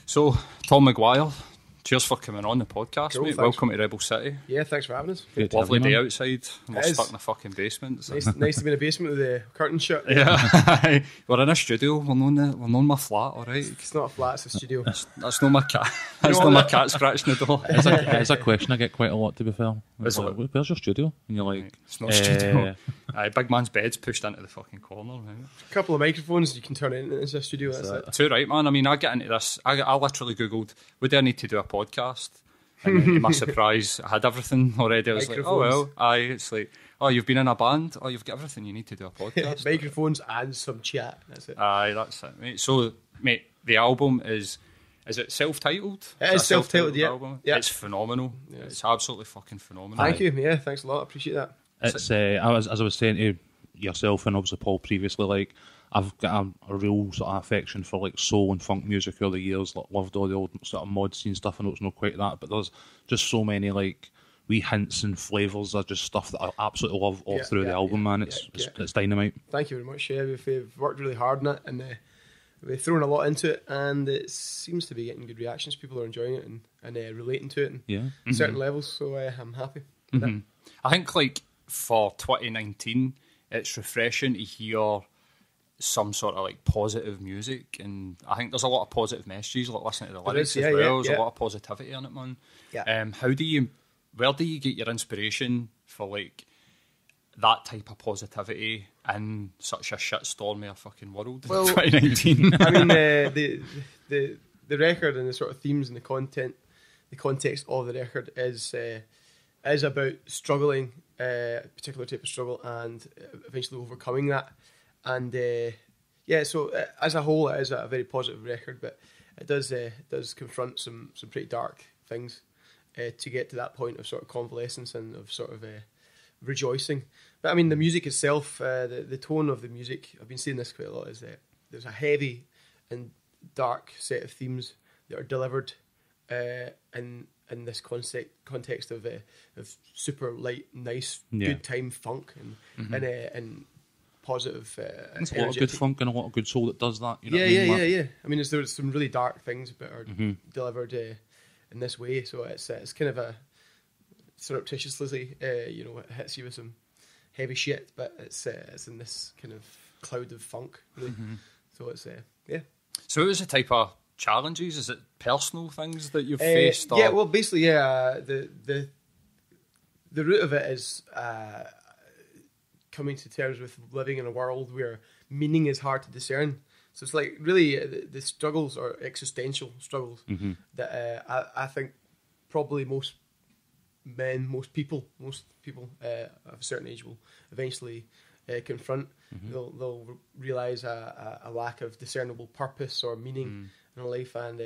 So, Tom McGuire, cheers for coming on the podcast, Cool, mate. thanks. Welcome to Rebel City. Yeah, thanks for having us. Great to Lovely have you, day man. outside. We're It is. stuck in a fucking basement. So. Nice to be in a basement with the curtain shut. Yeah, we're in a studio. We're not my flat, all right. It's not a flat, it's a studio. That's not my cat. That's not my cat scratching the door. It's a question I get quite a lot, to be fair. Is Like, it? where's your studio? And you're like, It's not a studio. Aye, big man's bed's pushed into the fucking corner. Right? A couple of microphones you can turn it into a studio. That's it. Too right, man. I mean, I get into this. I literally googled, would I need to do a podcast? And then to my surprise, I had everything already. I was like, oh well. Aye, it's like, oh, you've been in a band. Oh, you've got everything you need to do a podcast. Microphones and some chat. That's it. Aye, that's it, mate. So, mate, the album is it self-titled? It is a self-titled, yeah. album? Yeah. It's phenomenal. Yeah. It's absolutely fucking phenomenal. Thank you. Yeah, thanks a lot. I appreciate that. it's as I was saying to yourself and obviously Paul previously, like I've got a real sort of affection for like soul and funk music over the years. Like, loved all the old sort of mod scene stuff. I know it's not quite that, but there's just so many like wee hints and flavours of just stuff that I absolutely love all through the album, man. It's dynamite. Thank you very much. Yeah, we've worked really hard on it and we've thrown a lot into it, and it seems to be getting good reactions. People are enjoying it and relating to it in certain levels. So I'm happy with that. I think, like, for 2019, it's refreshing to hear some sort of like positive music, and I think there's a lot of positive messages. Like listening to the lyrics is, as well, yeah, there's yeah. a lot of positivity in it, man. Yeah. Where do you get your inspiration for like that type of positivity in such a shitstormy of fucking world in Well, 2019? I mean, the record and the sort of themes and the content, the context of the record is about struggling, a particular type of struggle, and eventually overcoming that. And so as a whole, it is a very positive record, but it does confront some pretty dark things to get to that point of sort of convalescence and of sort of rejoicing. But I mean, the music itself, the tone of the music, I've been saying this quite a lot, is there's a heavy and dark set of themes that are delivered in this context of super light, nice, good time funk and positive. There's a lot of good funk and a lot of good soul that does that. You know Yeah. I mean, there's some really dark things that are delivered in this way, so it's kind of a surreptitiously, it hits you with some heavy shit, but it's in this kind of cloud of funk, really. So it's So it was a type of challenges? Is it personal things that you've faced? Or? Yeah, well, basically, the root of it is coming to terms with living in a world where meaning is hard to discern. So it's like really the struggles are existential struggles that I think probably most people of a certain age will eventually confront. They'll realise a lack of discernible purpose or meaning in life, and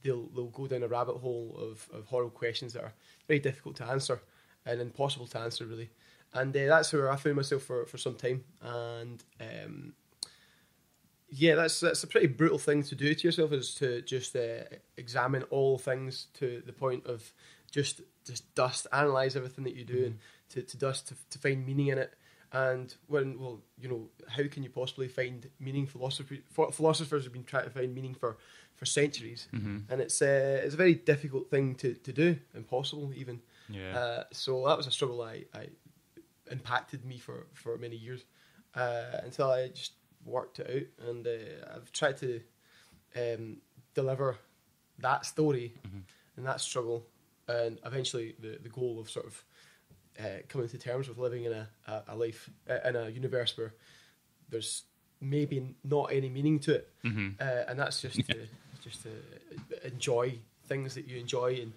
they'll go down a rabbit hole of horrible questions that are very difficult to answer and impossible to answer, really. And that's where I found myself for some time. And that's a pretty brutal thing to do to yourself, is to just examine all things to the point of just dust, analyse everything that you do, and to dust to find meaning in it. And how can you possibly find meaning? Philosophers have been trying to find meaning for centuries, and it's a very difficult thing to do, impossible even. Yeah. So that was a struggle I impacted me for many years, until I just worked it out, and I've tried to deliver that story and that struggle, and eventually the goal of sort of coming to terms with living in a life in a universe where there's maybe not any meaning to it, and that's just to enjoy things that you enjoy, and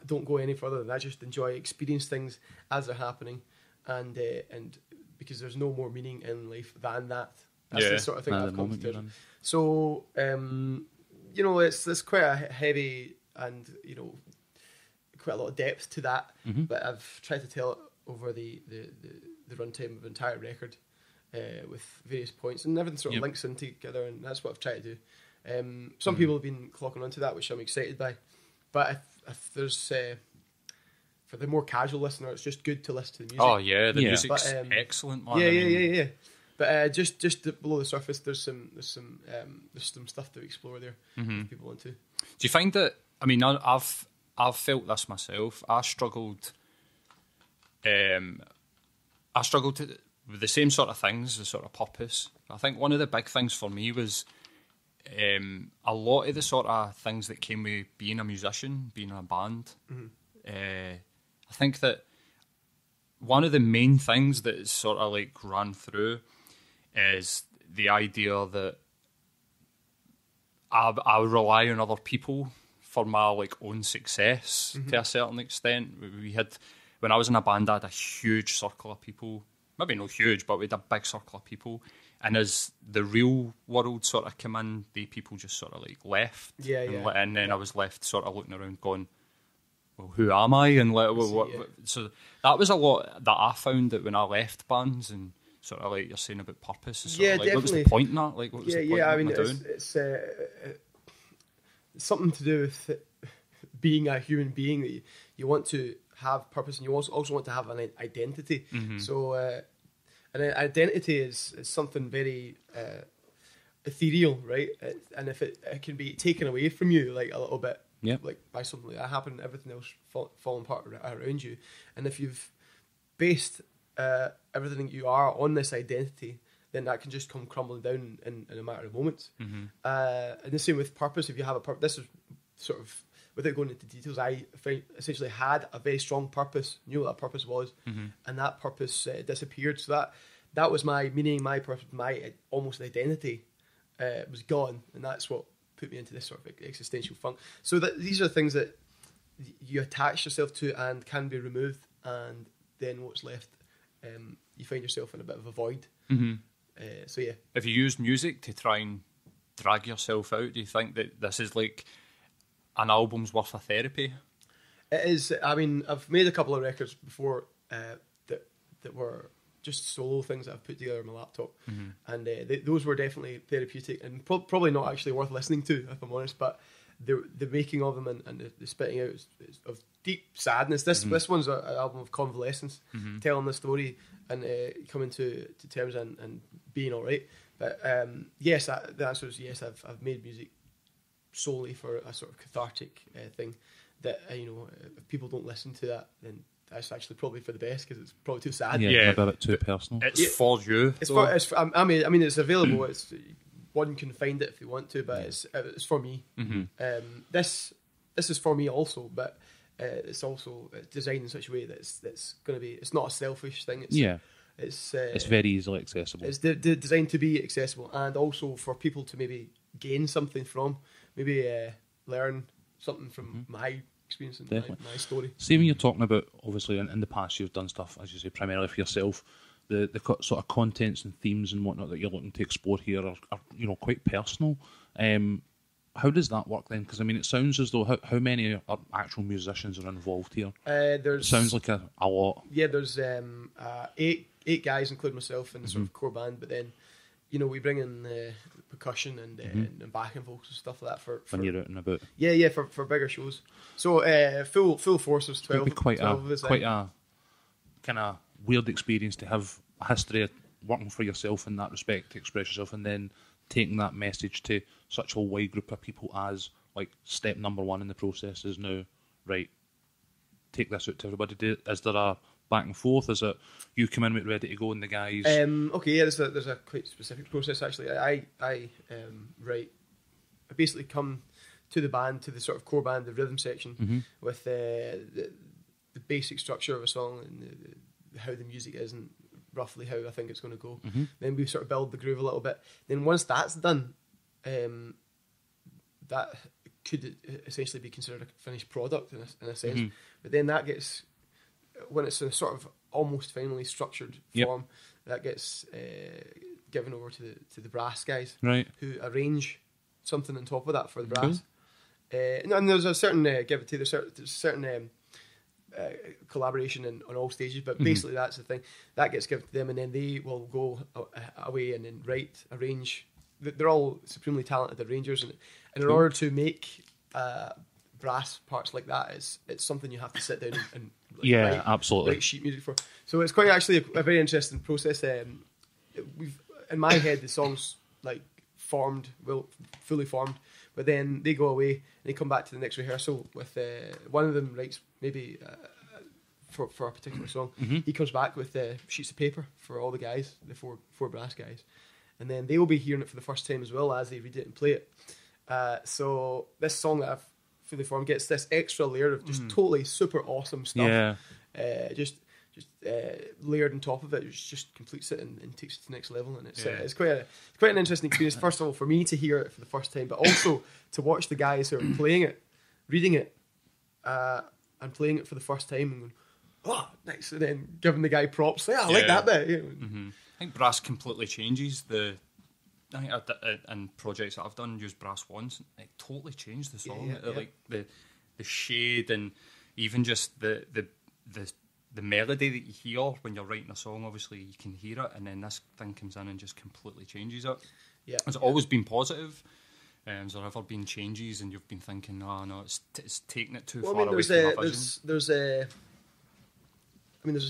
don't go any further than that. Just enjoy, experience things as they're happening, and because there's no more meaning in life than that. That's the sort of thing I've come to terms. So it's quite a heavy and quite a lot of depth to that, but I've tried to tell it over the runtime of the entire record with various points, and everything sort of links in together, and that's what I've tried to do. Some people have been clocking onto that, which I'm excited by, but if there's for the more casual listener, it's just good to listen to the music. Oh yeah, the music's excellent, man. Yeah. But just below the surface, there's some stuff to explore there if people want to. Do you find that? I mean, I've felt this myself. I struggled with the same sort of things, the sort of purpose. I think one of the big things for me was a lot of the sort of things that came with being a musician, being in a band. I think that one of the main things that is sort of like ran through is the idea that I rely on other people for my like own success to a certain extent. We had, when I was in a band, I had a huge circle of people. Maybe not huge, but we had a big circle of people. And as the real world sort of came in, the people just sort of like left. And then I was left sort of looking around going, well, who am I? And so that was a lot that I found that when I left bands, and sort of like you're saying about purpose. Sort of like, what was the point in that? Like, what was the point? I mean, it's something to do with being a human being, that you want to have purpose, and you also want to have an identity. So an identity is something very ethereal, right? And if it can be taken away from you like a little bit, like by something like that happened, everything else falling apart around you. And if you've based everything you are on this identity, then that can just come crumbling down in a matter of moments. And the same with purpose. If you have a purpose, this is sort of, without going into details, I essentially had a very strong purpose, knew what that purpose was, and that purpose disappeared. So that was my meaning, my purpose, my almost identity was gone, and that's what put me into this sort of existential funk. So these are things that you attach yourself to and can be removed, and then what's left, you find yourself in a bit of a void. So yeah. If you use music to try and drag yourself out, do you think that this is like an album's worth of therapy? It is. I mean, I've made a couple of records before that were just solo things that I've put together on my laptop, and those were definitely therapeutic and probably not actually worth listening to, if I'm honest. But the making of them and the spitting out is of deep sadness. This one's an album of convalescence, telling the story and coming to terms and being all right. But yes, the answer is yes. I've made music solely for a sort of cathartic thing. That if people don't listen to that, then that's actually probably for the best, because it's probably too sad. A bit too personal. It's for you. I mean, it's available. It's one can find it if you want to, but it's for me. This is for me also, but it's also designed in such a way that it's going to be. It's not a selfish thing. It's very easily accessible. It's designed to be accessible, and also for people to maybe gain something from, maybe learn something from my experience and my story. See, when you're talking about, obviously in the past you've done stuff, as you say, primarily for yourself, the sort of contents and themes and whatnot that you're looking to explore here are quite personal. How does that work then? Because I mean, it sounds as though how many actual musicians are involved here? It sounds like a lot. Yeah, there's 8 guys, including myself, in the sort of core band. But then, we bring in percussion and backing vocals and stuff like that for when you're out and about. Yeah, for bigger shows. So full force is 12. It'd be quite a kind of weird experience to have a history of working for yourself in that respect, to express yourself, and then taking that message to such a wide group of people as like step number 1 in the process is now, right, take this out to everybody. Is there a back and forth? Is it you come in with ready to go and the guys? Okay, yeah, there's a quite specific process actually. I basically come to the band, to the sort of core band, the rhythm section, with the basic structure of a song and how the music is and roughly how I think it's going to go. Then we sort of build the groove a little bit. Then once that's done, that could essentially be considered a finished product in a sense. But then that gets, when it's in a sort of almost finally structured form, that gets given over to the brass guys, right, who arrange something on top of that for the brass. And there's a certain give it to. There's certain collaboration on all stages, but basically that's the thing that gets given to them, and then they will go away and then arrange. They're all supremely talented arrangers, and in order to make brass parts like that, it's something you have to sit down and absolutely write sheet music for. So it's quite actually a very interesting process. in my head the song's like fully formed, but then they go away and they come back to the next rehearsal with one of them writes maybe for a particular song. He comes back with sheets of paper for all the guys, the four brass guys, and then they will be hearing it for the first time as well as they read it and play it. So this song that I've fully formed gets this extra layer of just totally super awesome stuff. Just layered on top of it, which just completes it and takes it to the next level. And it's quite an interesting experience. First of all, for me to hear it for the first time, but also to watch the guys who are playing it, reading it, and playing it for the first time, and going, "Oh, nice!" And then giving the guy props. I like that bit. I think brass completely changes the. I think in projects that I've done, used brass once. It totally changed the song. Like the shade and even just the melody that you hear when you're writing a song. Obviously, you can hear it, and then this thing comes in and just completely changes it. Yeah, has it always been positive? Has there ever been changes and you've been thinking, no, it's taking it too far away from my vision? There's a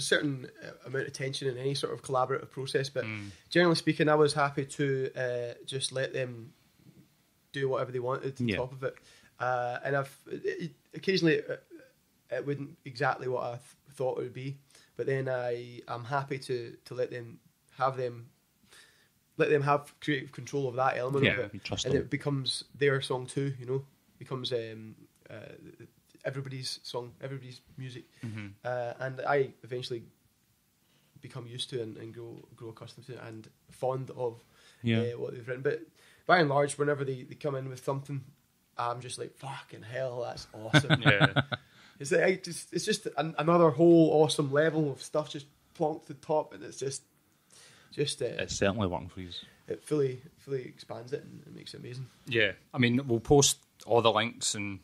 certain amount of tension in any sort of collaborative process, but generally speaking, I was happy to just let them do whatever they wanted on top of it. And occasionally it wouldn't exactly what I thought it would be, but then I'm happy to let them have creative control of that element of it, and it becomes their song too. Becomes everybody's song, everybody's music, and I eventually become used to and grow accustomed to it and fond of what they've written. But by and large, whenever they come in with something, I'm just like, fucking hell, that's awesome. It's just another whole awesome level of stuff just plonked to the top, and it's just it's certainly working for you. It fully expands it and it makes it amazing. Yeah, I mean, we'll post all the links, and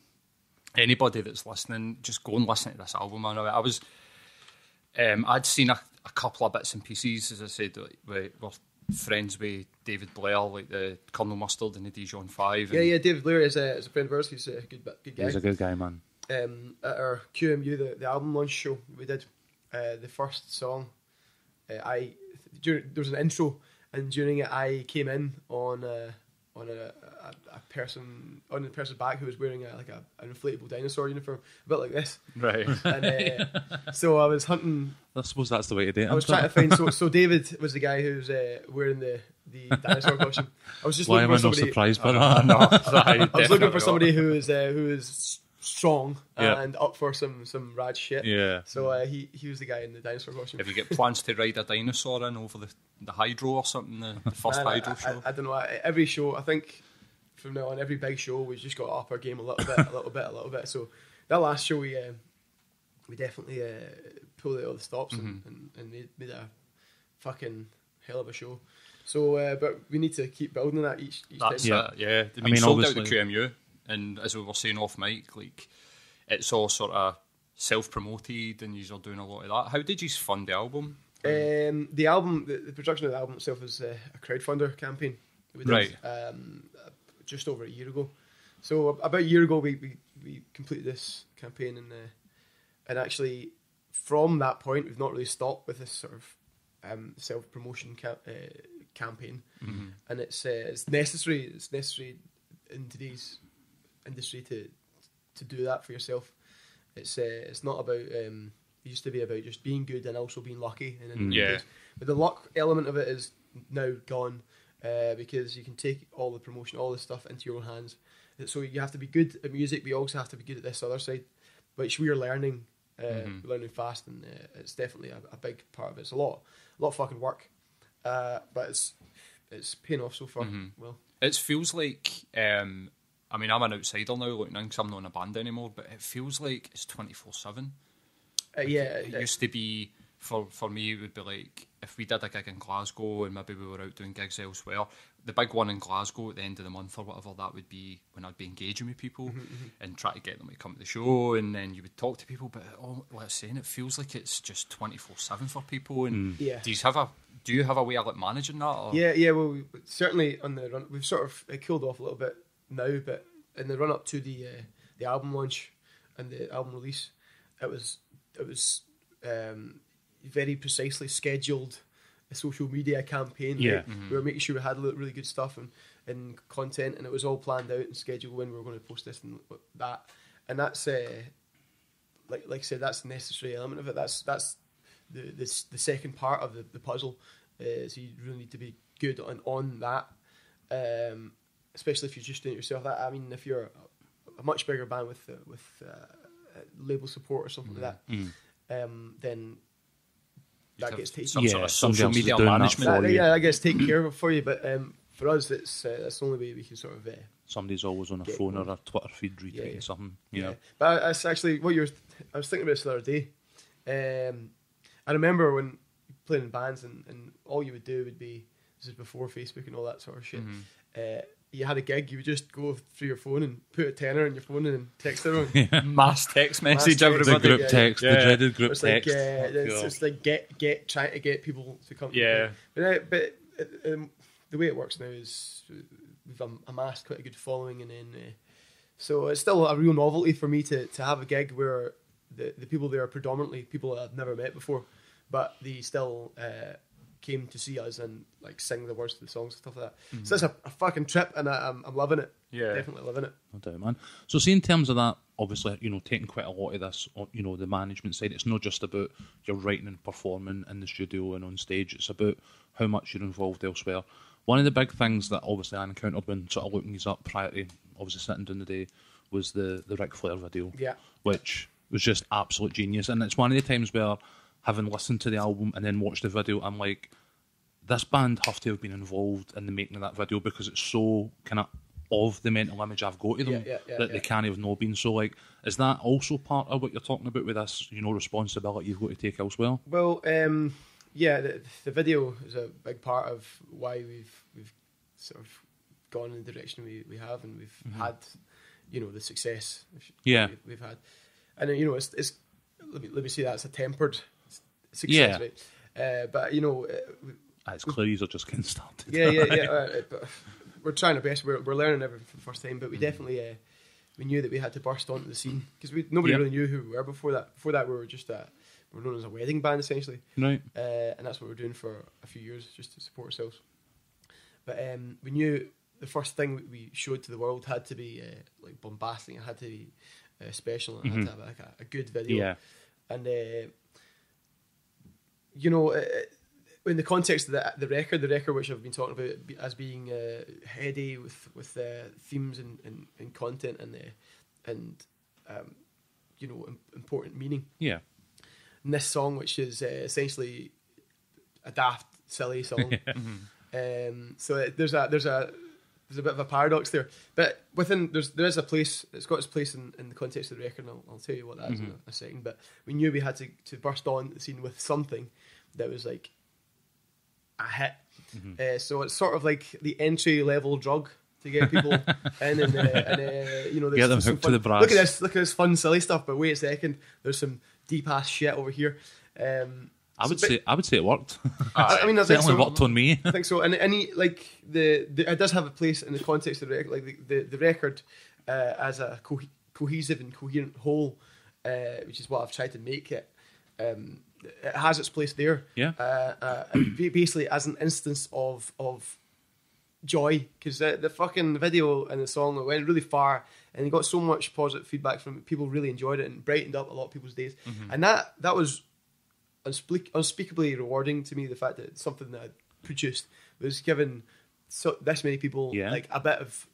anybody that's listening, just go and listen to this album. I was, I'd seen a couple of bits and pieces, as I said. We're friends with David Blair, like the Colonel Mustard and the Dijon 5. Yeah, David Blair is a friend of ours. He's a good guy. He's a good guy, man. At our QMU, the album launch show, we did the first song. There was an intro, and during it, I came in on a person on the person's back who was wearing an inflatable dinosaur uniform, a bit like this. Right. And so I was hunting. I suppose that's the way to do it. I was trying to find. So David was the guy who was wearing the dinosaur costume. I was just looking for somebody. Why am I not surprised by that? No, I was looking for somebody who is strong and up for some rad shit. Yeah. So he was the guy in the dinosaur costume. Have you got plans to ride a dinosaur in over the Hydro or something? The first Hydro show? I don't know. Every show, I think from now on, every big show, we've just got to up our game a little bit. So that last show, we definitely pulled out all the stops and made a fucking hell of a show. So, but we need to keep building that each That's time. it, yeah. I mean, sold out the QMU. And as we were saying off mic, like, it's all sort of self-promoted, and you're doing a lot of that. How did you fund the album? The production of the album itself was a crowdfunder campaign that we did just over a year ago. So about a year ago, we completed this campaign, and actually from that point, we've not really stopped with this sort of self-promotion campaign, and it's necessary. It's necessary in today's industry to do that for yourself. It's not about it used to be about just being good and also being lucky, but the luck element of it is now gone, because you can take all the promotion, all the stuff into your own hands. So you have to be good at music, but you also have to be good at this other side, which we are learning learning fast, and it's definitely a big part of it. It's a lot of fucking work, but it's paying off so far. Well, it feels like I mean, I'm an outsider now looking in because I'm not in a band anymore, but it feels like it's 24/7. It used to be, for me, it would be like if we did a gig in Glasgow and maybe we were out doing gigs elsewhere, the big one in Glasgow at the end of the month or whatever, that would be when I'd be engaging with people and try to get them to come to the show, and then you would talk to people, but like I'm saying, it feels like it's just 24/7 for people. And do you have a way of like managing that? Or? Yeah, well, certainly on the run, we've sort of cooled off a little bit now, but in the run up to the album launch and the album release, it was very precisely scheduled social media campaign. Yeah. Right? We were making sure we had really good stuff and content, and it was all planned out and scheduled when we were going to post this and that. And that's like I said, that's a necessary element of it. That's the second part of the puzzle. So you really need to be good on that, especially if you're just doing it yourself. I mean, if you're a much bigger band with label support or something like that, then that gets taken. Some sort of social somebody else media is doing that management. for you. That gets taken care of for you. But for us, that's the only way we can sort of. Somebody's always on a phone or a Twitter feed retweeting something. You know. But that's actually what I was thinking about this the other day. I remember when playing in bands and all you would do would be, this is before Facebook and all that sort of shit. You had a gig, you would just go through your phone and put a tenner in your phone and text everyone. Mass text message, text. The everybody. group text, the dreaded group It's like, text. it's like trying to get people to come. Yeah. But the way it works now is we've amassed quite a good following, and then so it's still a real novelty for me to have a gig where the people there are predominantly people that I've never met before, but they still came to see us and like sing the words to the songs and stuff like that. So it's a fucking trip, and I'm loving it. Yeah. Definitely loving it. No doubt, man. So, see, in terms of that, obviously, taking quite a lot of this, the management side, it's not just about your writing and performing in the studio and on stage, it's about how much you're involved elsewhere. One of the big things that obviously I encountered when sort of looking these up prior to obviously sitting down today was the Ric Flair video, which was just absolute genius. And it's one of the times where, having listened to the album and then watched the video, I'm like, this band have to have been involved in the making of that video because it's so kind of the mental image I've got of them that they can't have not been. So, like, is that also part of what you're talking about with this, responsibility you've got to take elsewhere? Well, yeah, the video is a big part of why we've sort of gone in the direction we have, and we've had, the success we've had. And it's let me say that it's a tempered success, right? But It's clear you're just getting started. But we're trying our best. We're learning everything for the first time, but we definitely we knew that we had to burst onto the scene because nobody really knew who we were before that. Before that, we were just we were known as a wedding band essentially, right? And that's what we were doing for a few years just to support ourselves. But we knew the first thing we showed to the world had to be like bombastic. It had to be special, and it had to have like a good video. Yeah. And in the context of the record which I've been talking about as being heady with themes and content and important meaning. Yeah. And this song, which is essentially a daft, silly song. So there's a bit of a paradox there, but there is a place. It's got its place in the context of the record, and I'll tell you what that is in a second. But we knew we had to burst on the scene with something that was like a hit. So it's sort of like the entry level drug to get people in, and get them hooked to the brass. Look at this fun, silly stuff. But wait a second, there's some deep ass shit over here. I would say it worked. I mean, I think certainly so. worked on me. I think so, and it does have a place in the context of the record, like the record as a cohesive and coherent whole, which is what I've tried to make it. It has its place there. Yeah. And basically as an instance of joy, because the fucking video and the song went really far, and it got so much positive feedback from it. People really enjoyed it and brightened up a lot of people's days, and that was unspeakably rewarding to me. The fact that something that I produced was giving this many people like a bit of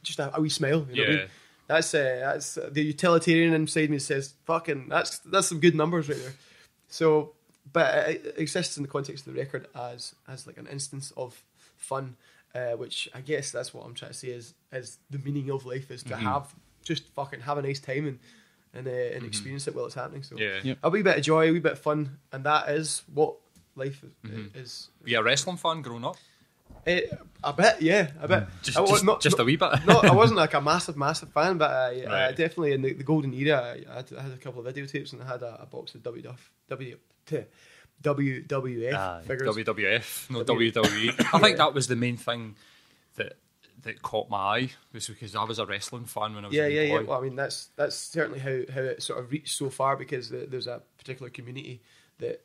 just a wee smile. You know what I mean? That's the utilitarian inside me says fucking that's some good numbers right there. So, but it exists in the context of the record as like an instance of fun, which I guess that's what I'm trying to say is the meaning of life is to have a nice time and experience it while it's happening. So a wee bit of joy, a wee bit of fun, and that is what life is. Were you a wrestling fan growing up? A bit, yeah, a bit. Just a wee bit. No, I wasn't like a massive fan, but I definitely in the golden era, I had a couple of videotapes, and I had a box of WWF figures. WWF, no WWE. I think that was the main thing that that caught my eye was because I was a wrestling fan when I was a Yeah. wee boy. Well, I mean, that's certainly how it sort of reached so far, because there's a particular community that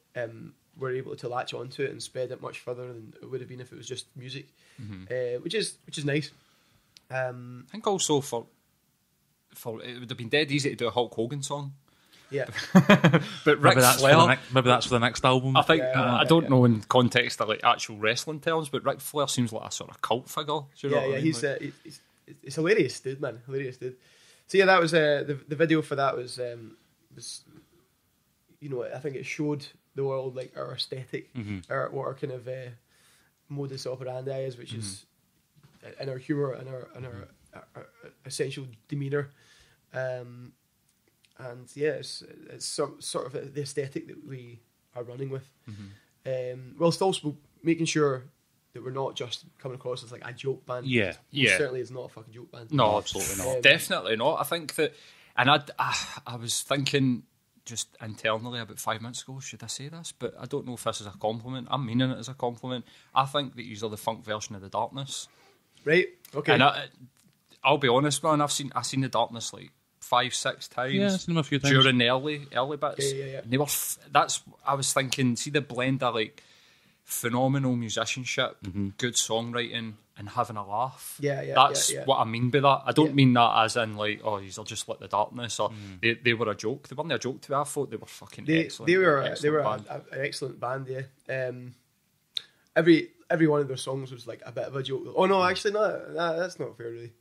were able to latch onto it and spread it much further than it would have been if it was just music, which is nice. I think also for it would have been dead easy to do a Hulk Hogan song. Yeah, but Ric Flair, maybe that's for the next album. I think I don't know in context of like actual wrestling terms, but Ric Flair seems like a sort of cult figure. Do you know what I mean? He's hilarious dude, man, hilarious dude. So yeah, that was the video for that was you know, I think it showed the world like our aesthetic, what our kind of modus operandi is, which is in our humour and our essential demeanour. And yeah, it's sort of the aesthetic that we are running with, whilst also making sure that we're not just coming across as like a joke band. Yeah. Certainly is not a fucking joke band. No, absolutely not. Definitely not. I think that, and I was thinking just internally about 5 minutes ago, should I say this? But I don't know if this is a compliment. I'm meaning it as a compliment. I think that you're the funk version of the Darkness. Right. Okay. And I'll be honest, man. I've seen the Darkness like 5-6 times. Yeah, I've seen them a few times during the early bits. Yeah. And they were. That's. I was thinking. See the blend of like phenomenal musicianship, good songwriting, and having a laugh. Yeah. That's what I mean by that. I don't mean that as in like, oh, these are just like the Darkness, or they were a joke. They weren't a joke to me. I thought they were fucking excellent. They were an excellent band. Yeah. Every one of their songs was like a bit of a joke. Oh no, actually, no, that's not fair, really.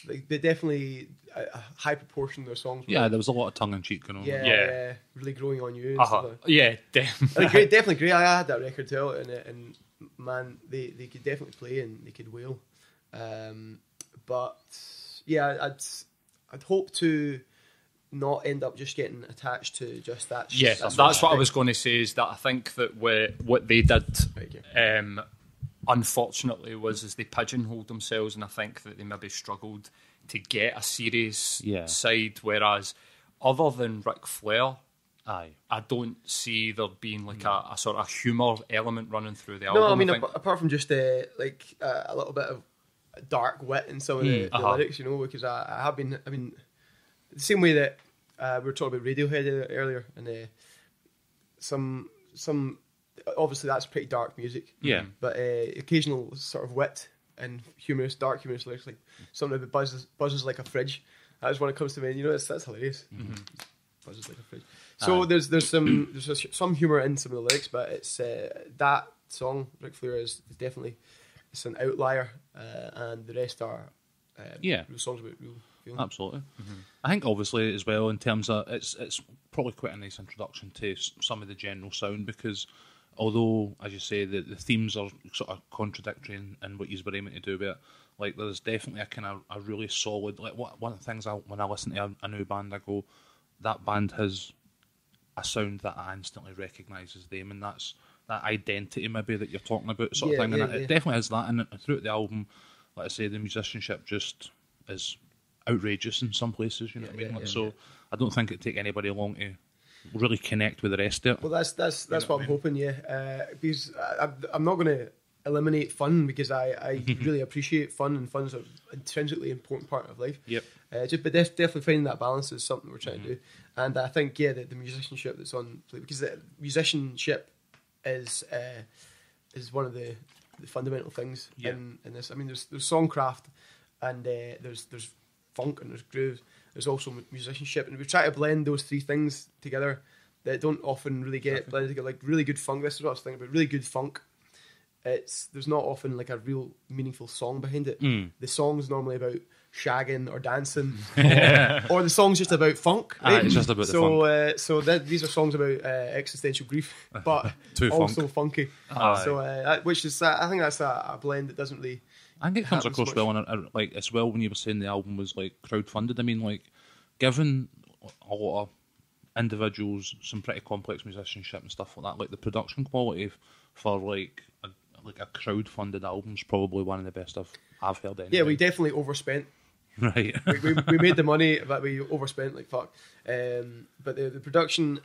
Like they definitely a high proportion of their songs. Yeah, there was a lot of tongue in cheek going on. Yeah, really growing on you. And stuff like that. Yeah, definitely. Like, definitely great. I had that record too, and man, they could definitely play and they could wail. But yeah, I'd hope to not end up just getting attached to just that. Yeah, that's what I was going to say. Is that I think that what they did, unfortunately, was they pigeonholed themselves, and I think that they maybe struggled to get a serious side. Whereas, other than Ric Flair, I don't see there being like a sort of humour element running through the album. No, I mean apart from just a little bit of dark wit in some of the lyrics, you know, because I have been. I mean, the same way that we were talking about Radiohead earlier, and some obviously that's pretty dark music. Yeah. But occasional sort of wit and dark humorous lyrics, like something that buzzes like a fridge. That's when it comes to me. And, you know, that's hilarious. Buzzes like a fridge. So there's some humour in some of the lyrics, but it's that song, Ric Flair, is definitely it's an outlier, and the rest are real songs about real feeling. Absolutely. I think obviously as well in terms of it's probably quite a nice introduction to some of the general sound, because although, as you say, the themes are sort of contradictory in what you were aiming to do with it, like there's definitely a kind of a really solid, like one of the things when I listen to a new band, I go, that band has a sound that I instantly recognise as them, and that's that identity maybe that you're talking about sort of thing, and it definitely has that, and throughout the album, like I say, the musicianship just is outrageous in some places, you know what I mean? So I don't think it'd take anybody long to really connect with the rest of it. Well, that's what I'm hoping, because I'm not going to eliminate fun, because I really appreciate fun, and fun's an intrinsically important part of life. Yep. But definitely finding that balance is something we're trying to do, and I think the musicianship that's on, because the musicianship is one of the fundamental things in this. I mean, there's songcraft, and there's funk, and there's grooves. There's also musicianship, and we try to blend those three things together that don't often really get blended together. Like really good funk. This is what I was thinking about. Really good funk. There's not often like a real meaningful song behind it. The song's normally about shagging or dancing, or the song's just about funk. Right? It's just about the funk. These are songs about existential grief, but also funky. Which is I think that's a blend that doesn't really. I think it comes across well, and like as well when you were saying the album was like crowdfunded. I mean, like given a lot of individuals, some pretty complex musicianship and stuff like that, like the production quality for like a crowd-funded album's probably one of the best I've heard. Anyway. Yeah, we definitely overspent. Right, we made the money, but we overspent like fuck. But the production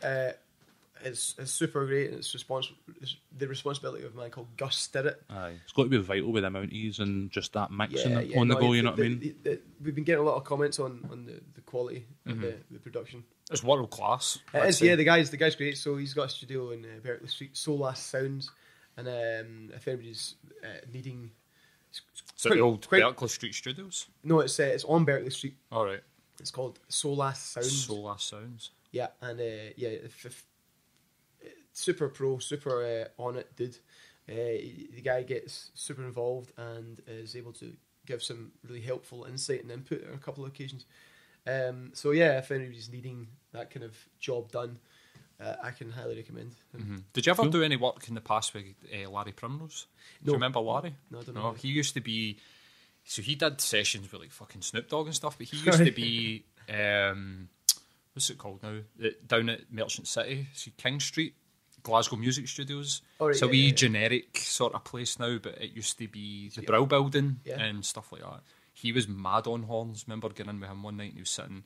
is super great, and it's the responsibility of a man called Gus Stirrett. Aye, it's got to be vital with the Mounties and just that mixing on the go. You know what I mean? We've been getting a lot of comments on the quality of the production. It's world class. It is, yeah. The guy's great. So he's got a studio in Berkeley Street, Solas Sounds, and if anybody's needing, So the old Berkeley Street Studios. No, it's on Berkeley Street. All right. It's called Solas Sounds. Solas Sounds. Yeah, and if super pro, super on it, dude. The guy gets super involved and is able to give some really helpful insight and input on a couple of occasions. So yeah, if anybody's needing that kind of job done, I can highly recommend. Did you ever do any work in the past with Larry Primrose? Do you remember Larry? No, I don't know. He used to be. So he did sessions with like fucking Snoop Dogg and stuff, but he used to be. What's it called now? Down at Merchant City, see King Street, Glasgow Music Studios. Oh, right, it's a wee generic sort of place now, but it used to be the Brill Building and stuff like that. He was mad on horns. Remember getting in with him one night and he was sitting.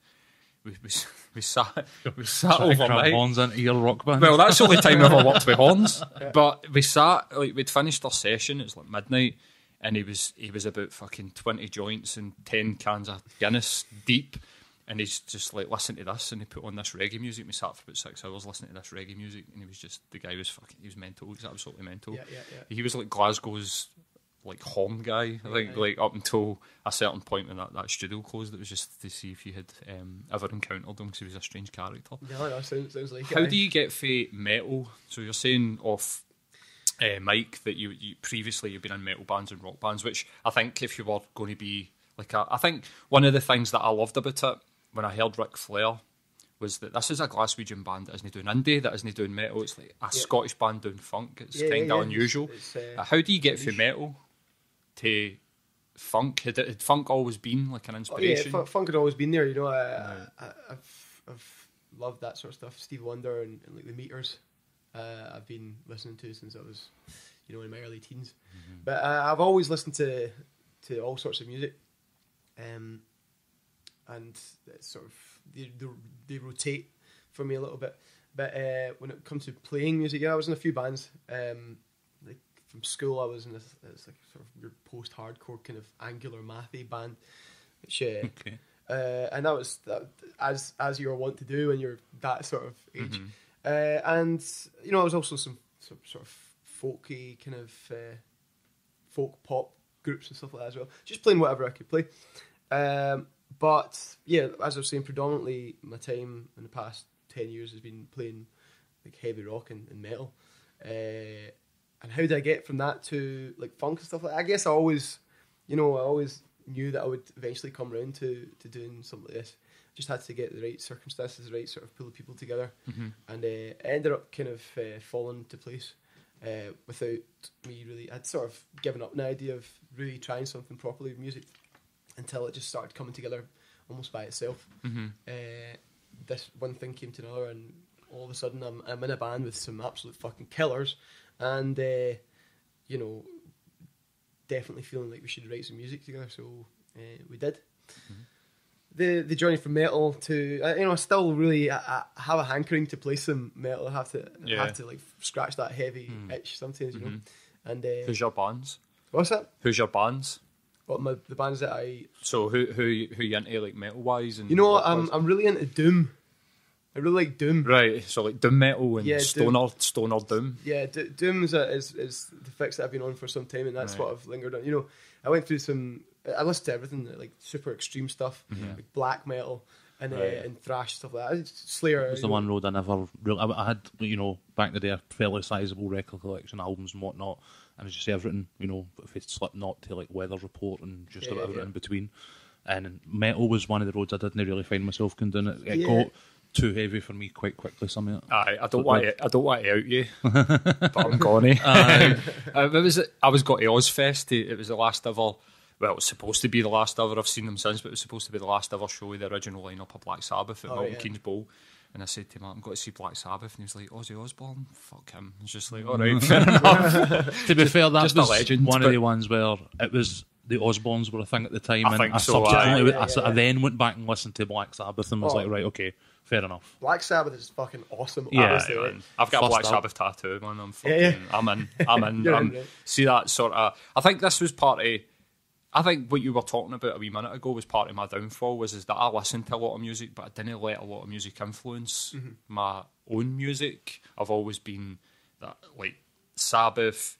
We sat overnight. Horns into your rock band. Well, that's the only time I ever worked with horns. But we sat, like, we'd finished our session. It was like midnight, and he was about fucking 20 joints and 10 cans of Guinness deep. And he's just like, listen to this, and he put on this reggae music. We sat for about 6 hours listening to this reggae music, and the guy was he was mental. He was absolutely mental. Yeah. He was like Glasgow's like horn guy, like up until a certain point when that studio closed. It was just to see if you had ever encountered him, because he was a strange character. No, sounds like it. How do you get for metal? So you're saying off mic that you previously you've been in metal bands and rock bands, which I think if you were going to be like I think one of the things that I loved about it when I heard Ric Flair was that this is a Glaswegian band that isn't doing indie, that isn't doing metal. It's like a Scottish band doing funk. It's kind of unusual. How do you get from metal to funk? Had funk always been like an inspiration? Funk had always been there. You know, I've loved that sort of stuff. Stevie Wonder and like the Meters. I've been listening to since I was, in my early teens. But I've always listened to all sorts of music. And it's sort of they rotate for me a little bit. But when it comes to playing music, I was in a few bands. Like from school, I was in it's like sort of your post-hardcore kind of angular mathy band, which and that was as you're wont to do when you're that sort of age. And I was also some sort of folky kind of folk pop groups and stuff like that as well. Just playing whatever I could play. But yeah, as I was saying, predominantly my time in the past 10 years has been playing like heavy rock and metal. And how did I get from that to like funk and stuff like that? I guess I always knew that I would eventually come around to doing something like this. Just had to get the right circumstances, the right sort of pull of people together, and it ended up kind of falling into place without me really. I'd sort of given up the idea of really trying something properly with music until it just started coming together almost by itself. This one thing came to another, and all of a sudden I'm in a band with some absolute fucking killers, and definitely feeling like we should write some music together. So we did. The journey from metal to I still really I have a hankering to play some metal. I have to like scratch that heavy itch sometimes, And who's your bands? What's that? Who's your bands? What the bands that I. So who you into like metal wise and I'm really into doom. I really like doom. Right, so like doom metal and stoner doom. Yeah, doom is the fix that I've been on for some time, and that's what I've lingered on. I went through I listened to everything, like super extreme stuff, like black metal and thrash stuff like that. Slayer was the one road I never really. I had back in the day a fairly sizable record collection, albums and whatnot, and as you say, everything if it's Slipknot to like Weather Report and just about everything in between. And metal was one of the roads I didn't really find myself doing it. It got too heavy for me quite quickly. I don't want to out you, but I'm gonna. I was got to Ozfest. It was the last ever. Well, it was supposed to be the last ever. I've seen them since, but it was supposed to be the last ever show with the original lineup of Black Sabbath at Milton Keynes Bowl. And I said to him, I'm going to see Black Sabbath. And he was like, Ozzy Osbourne? Fuck him. I was just like, all right, fair enough. To be fair, that just was a legend, one of the ones where it was the Osbournes were a thing at the time. I then then went back and listened to Black Sabbath and was like, right, okay, Fair enough. Black Sabbath is fucking awesome. Yeah, obviously, right? Man. I've got a First Black up. Sabbath tattoo, man. I'm fucking, Yeah. I'm in. You're in, right? See that sort of. I think this was part of. I think what you were talking about a wee minute ago was part of my downfall. Is that I listened to a lot of music, but I didn't let a lot of music influence my own music. I've always been that like Sabbath,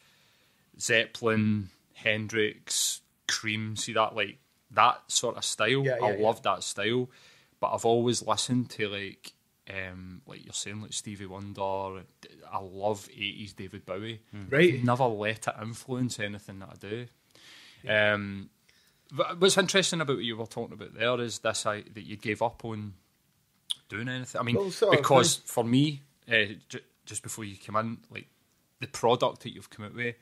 Zeppelin, Hendrix, Cream. See that like that sort of style. I love that style, but I've always listened to like you're saying, like Stevie Wonder. I love 80s David Bowie. Right. I've never let it influence anything that I do. What's interesting about what you were talking about there is this that you gave up on doing anything. I mean, because for me, just before you come in, like the product that you've come out with,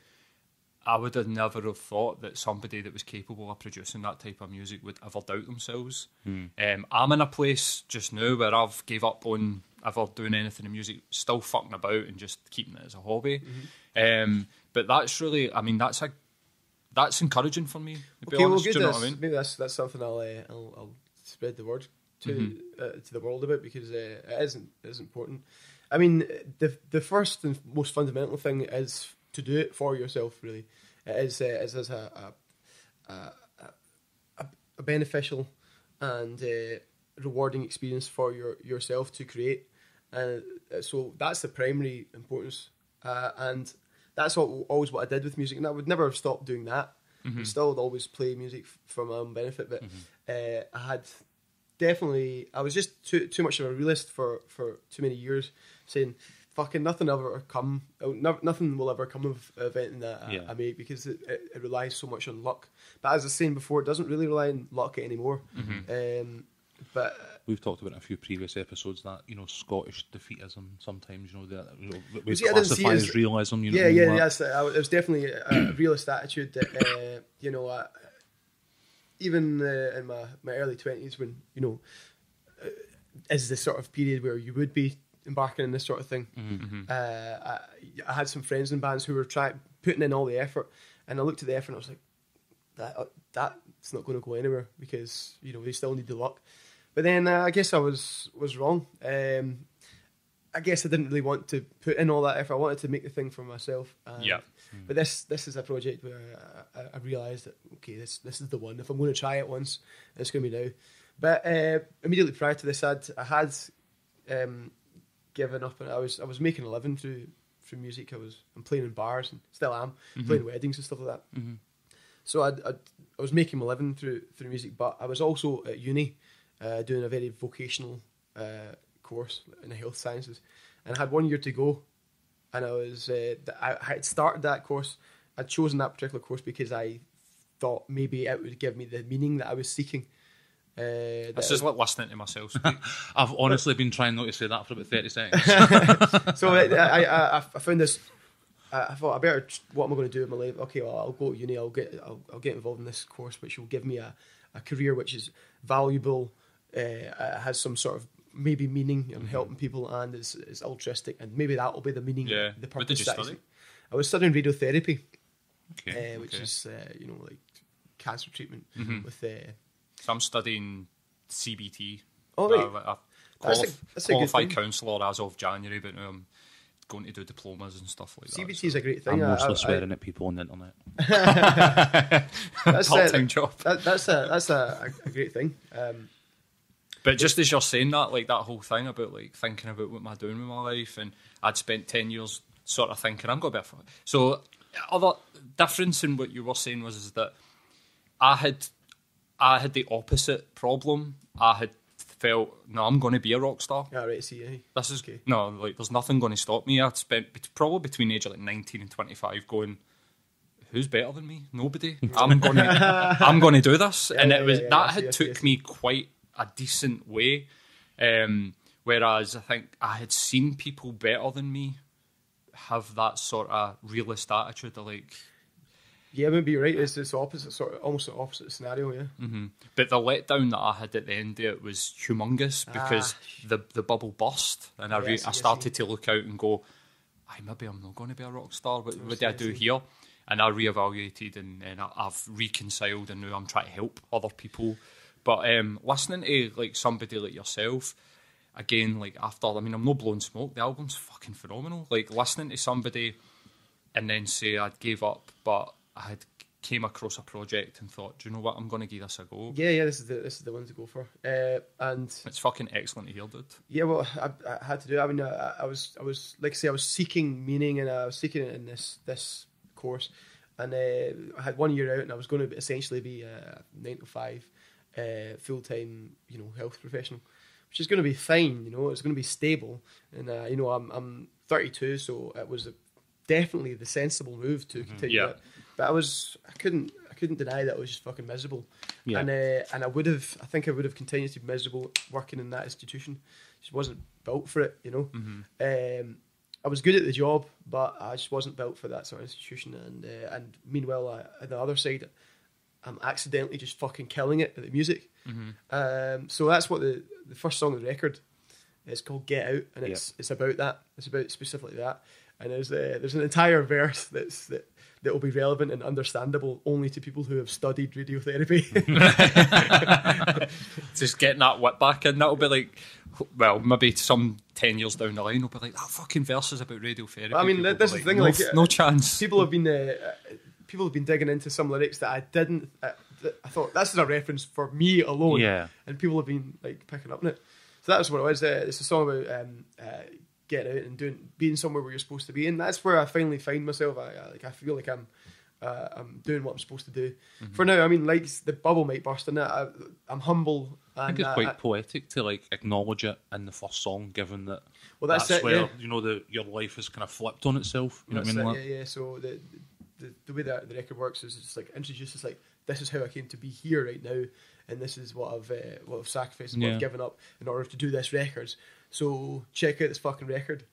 I would have never have thought that somebody that was capable of producing that type of music would ever doubt themselves. I'm in a place just now where I've gave up on ever doing anything in music, still fucking about and just keeping it as a hobby. But that's really, I mean, that's encouraging for me. To be honest, good. do you know what I mean? Maybe that's something I'll spread the word to the world about, because it is important. I mean, the first and most fundamental thing is to do it for yourself. Really, it is as a beneficial and rewarding experience for yourself to create, and so that's the primary importance. And that's always what I did with music, and I would never have stopped doing that. I still would always play music for my own benefit, but I was just too much of a realist for too many years, saying fucking nothing will ever come of anything that I make, because it relies so much on luck. But as I was saying before, it doesn't really rely on luck anymore. But we've talked about in a few previous episodes that Scottish defeatism sometimes that we see, I didn't see classify it as realism. Yes, it was definitely a realist attitude that even in my early 20s, when is the sort of period where you would be embarking in this sort of thing. I had some friends in bands who were putting in all the effort, and I looked at the effort and I was like, that's not going to go anywhere, because they still need the luck. But then I guess I was wrong. I guess I didn't really want to put in all that effort. I wanted to make the thing for myself. But this is a project where I realised that, okay, this is the one. If I'm going to try it once, it's going to be now. But immediately prior to this, I had given up, and I was making a living through music. I'm playing in bars, and still am, playing weddings and stuff like that. So I was making my living through music, but I was also at uni doing a very vocational course in the health sciences, and I had 1 year to go. And I had started that course. I'd chosen that particular course because I thought maybe it would give me the meaning that I was seeking. This is like listening to myself speak. I've honestly been trying not to say that for about 30 seconds. So I found this. I thought, what am I going to do with my life? Okay, well, I'll go to uni. I'll get involved in this course, which will give me a career which is valuable, has some sort of maybe meaning and helping people, and is altruistic, and maybe that will be the meaning. Yeah. The purpose. What did you study? I was studying radiotherapy, which Okay. is like cancer treatment with. So I'm studying CBT. Oh, right. That's a qualified counsellor as of January, but now I'm going to do diplomas and stuff like that. CBT is a great thing. I'm mostly swearing at people on the internet. That's part-time job. That's a great thing. But just as you're saying that, like that whole thing about like thinking about what am I doing with my life, and I'd spent 10 years sort of thinking I'm going to be a... So other difference in what you were saying was that I had the opposite problem. I had felt, no, I'm going to be a rock star. Yeah, right. See, this is okay. No, like there's nothing going to stop me. I'd spent probably between the age of like 19 and 25 going, who's better than me? Nobody. I'm going to do this, and it was took me quite a decent way. Whereas I think I had seen people better than me have that sort of realist attitude of like. Yeah, maybe you're right. It's the opposite, almost the opposite scenario. Yeah. Mm-hmm. But the letdown that I had at the end of it was humongous because the bubble burst, and I started to look out and go, maybe I'm not going to be a rock star. What do I do here? And I reevaluated, and I've reconciled, and now I'm trying to help other people. But listening to like somebody like yourself, again, like after, I mean, I'm not blowing smoke. The album's fucking phenomenal. Like listening to somebody and then say I'd gave up, but I had came across a project and thought, do you know what, I'm going to give this a go. Yeah, this is the one to go for. And it's fucking excellent to hear, dude. Yeah, well, I had to do it. I mean, I was like I say, I was seeking meaning, and I was seeking it in this course, and I had 1 year out, and I was going to essentially be a 9 to 5 full-time, health professional, which is going to be fine. It's going to be stable, and I'm 32, so it was definitely the sensible move to continue it. But I couldn't deny that I was just fucking miserable, and I think I would have continued to be miserable working in that institution. Just wasn't built for it, I was good at the job, but I just wasn't built for that sort of institution. And meanwhile, on the other side, I'm accidentally just fucking killing it at the music. So that's what the first song of the record is called, "Get Out," and it's about that. It's about specifically that. And there's an entire verse that will be relevant and understandable only to people who have studied radiotherapy. Just getting that whip back in, that'll be like, well, maybe some 10 years down the line, will be like, that fucking verse is about radiotherapy. I mean, that's the thing. No chance. People have been digging into some lyrics that I didn't. I thought this is a reference for me alone. Yeah. And people have been like picking up on it. So that's what it was. It's a song about getting out and being somewhere where you're supposed to be, and that's where I finally find myself. I feel like I'm doing what I'm supposed to do. For now, I mean, like, the bubble might burst in it. I'm humble. And, I think it's quite poetic to like acknowledge it in the first song, given that. Well, that's it, where yeah. Your life is kind of flipped on itself. You know what I mean? Like, Yeah. So the way that the record works is it's like introduces like, this is how I came to be here right now, and this is what I've sacrificed and what I've given up in order to do this record. So check out this fucking record.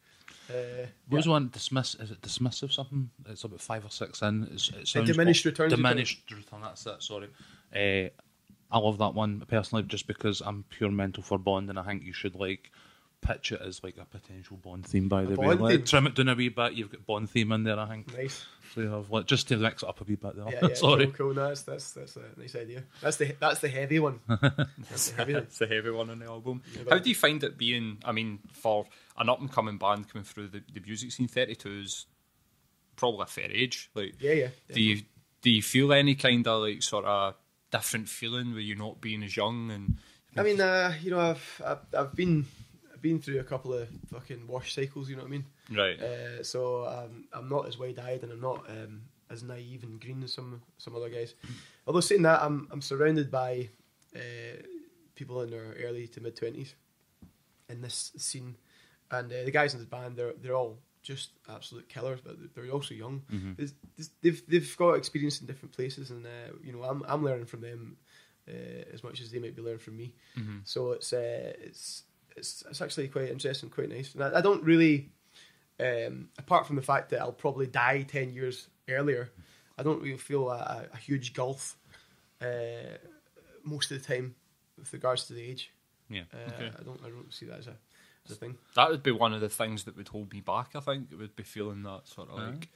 What was one? Is it Dismissive something? It's about 5 or 6 in. It sounds Diminished Returns. Diminished Return. That's it. Sorry. I love that one personally, just because I'm pure mental for Bond, and I think you should like pitch it as like a potential Bond theme. By the way, like, trim it down a wee bit. You've got Bond theme in there, I think. Nice. So you have just to mix it up a wee bit there. Yeah, Sorry. Cool. No, that's a nice idea. That's the heavy one. That's the heavy one on the album. How do you find it being? I mean, for an up and coming band coming through the music scene, 32 is probably a fair age. Like, yeah. Do you feel any kind of like sort of different feeling with you not being as young? And I mean, I've been through a couple of fucking wash cycles, you know what I mean? Right. So I'm not as wide-eyed, and I'm not as naive and green as some other guys. Although saying that, I'm surrounded by people in their early to mid-20s in this scene, and the guys in this band, they're all just absolute killers, but they're also young. They've got experience in different places, and I'm learning from them as much as they might be learning from me. So it's actually quite interesting, quite nice. And I don't really, apart from the fact that I'll probably die 10 years earlier, I don't really feel a huge gulf most of the time with regards to the age. Yeah. Okay. I don't see that as a thing. That would be one of the things that would hold me back, I think. It would be feeling that sort of like,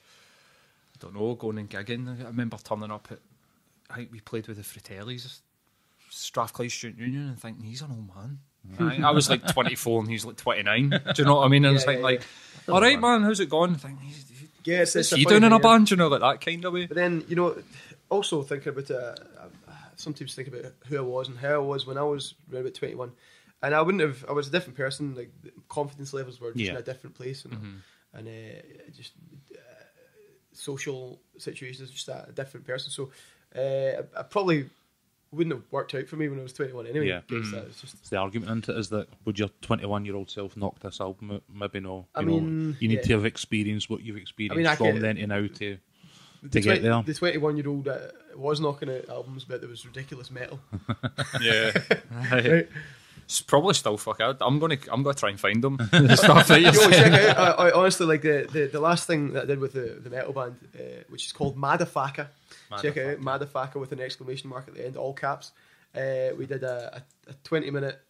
I don't know, going and gigging. I remember turning up at, I think we played with the Fratellis, Strathclyde Student Union, and thinking, he's an old man. I was like 24 and he's like 29. Do you know what I mean? And it's like, all right, man, how's it going? I think, it's he doing in a band, you know, like that kind of way. But then, also thinking about it, I sometimes think about who I was and how I was when I was around about 21. And I was a different person. Like, the confidence levels were just in a different place, and just social situations, just a different person. So I probably wouldn't have worked out for me when I was 21 anyway. Yeah. It's just the argument into it is that would your 21-year-old self knock this album out? Maybe no. I mean, you need to have experienced what you've experienced from then to now to get there. The 21-year-old was knocking out albums, but there was ridiculous metal. Yeah. Right. It's probably still fuck out. I'm gonna try and find them. The stuff that you're check saying. out. Honestly, like the last thing that I did with the metal band, which is called Madafaka. Check it out, Madafaka with an exclamation mark at the end, all caps. We did a 20-minute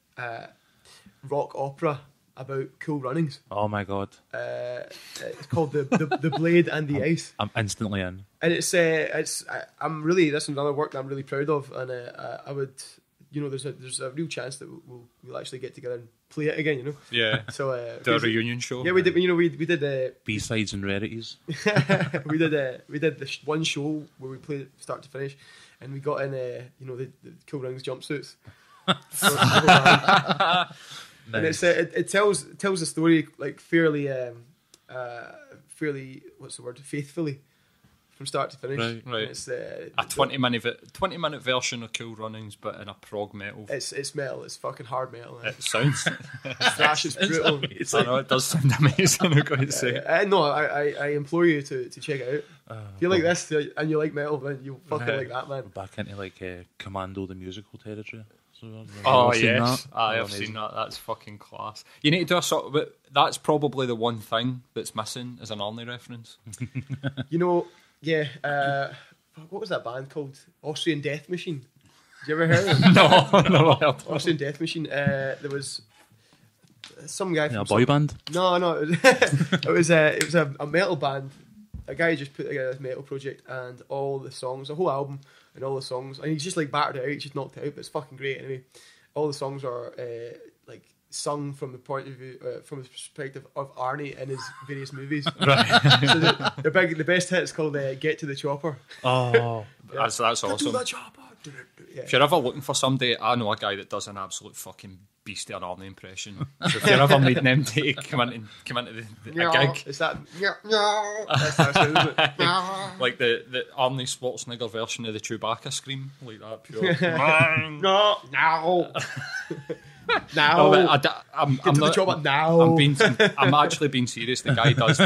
rock opera about Cool Runnings. Oh my god! It's called the Blade and the Ice. I'm instantly in. And it's I'm really, this is another work that I'm really proud of, and I would there's a real chance that we'll actually get together and play it again. Yeah. So do a reunion show. Yeah, we did. We did B-sides and rarities. we did this one show where we played start to finish, and we got in the Cool Runnings jumpsuits. And it tells the story like fairly what's the word, faithfully from start to finish. Right. It's a 20-minute version of Cool Runnings, but in a prog metal. It's metal. It's fucking hard metal. It sounds. It's thrash. It's brutal. I know it does sound amazing. I've got to say. No, I implore you to check it out. If you like this and you like metal, then you'll fucking like that, man. Back into like Commando the musical territory. Oh yes, I have seen that. That's fucking class. You need to do a sort of. That's probably the one thing that's missing is an Arnie reference. Yeah. What was that band called? Austrian Death Machine. Did you ever hear of them? No. Austrian Death Machine. There was some guy from a boy band. No. It was a metal band. A guy just put together this metal project, and all the songs, the whole album, and all the songs, and he's just like battered it out. He's just knocked it out, but it's fucking great anyway. All the songs are like sung from the point of view, from the perspective of Arnie in his various movies. Right. So the best hit is called "Get to the Chopper." Oh, yeah. That's awesome. Get to the chopper. Yeah. If you're ever looking for somebody, I know a guy that does an absolute fucking beastie an Arnie impression. So if you're ever needing him to come into a gig, is that that's isn't it? Like the Arnie Schwarzenegger version of the Chewbacca scream, like that pure. No. Now, I'm get to the chopper now. I'm actually being serious. The guy does.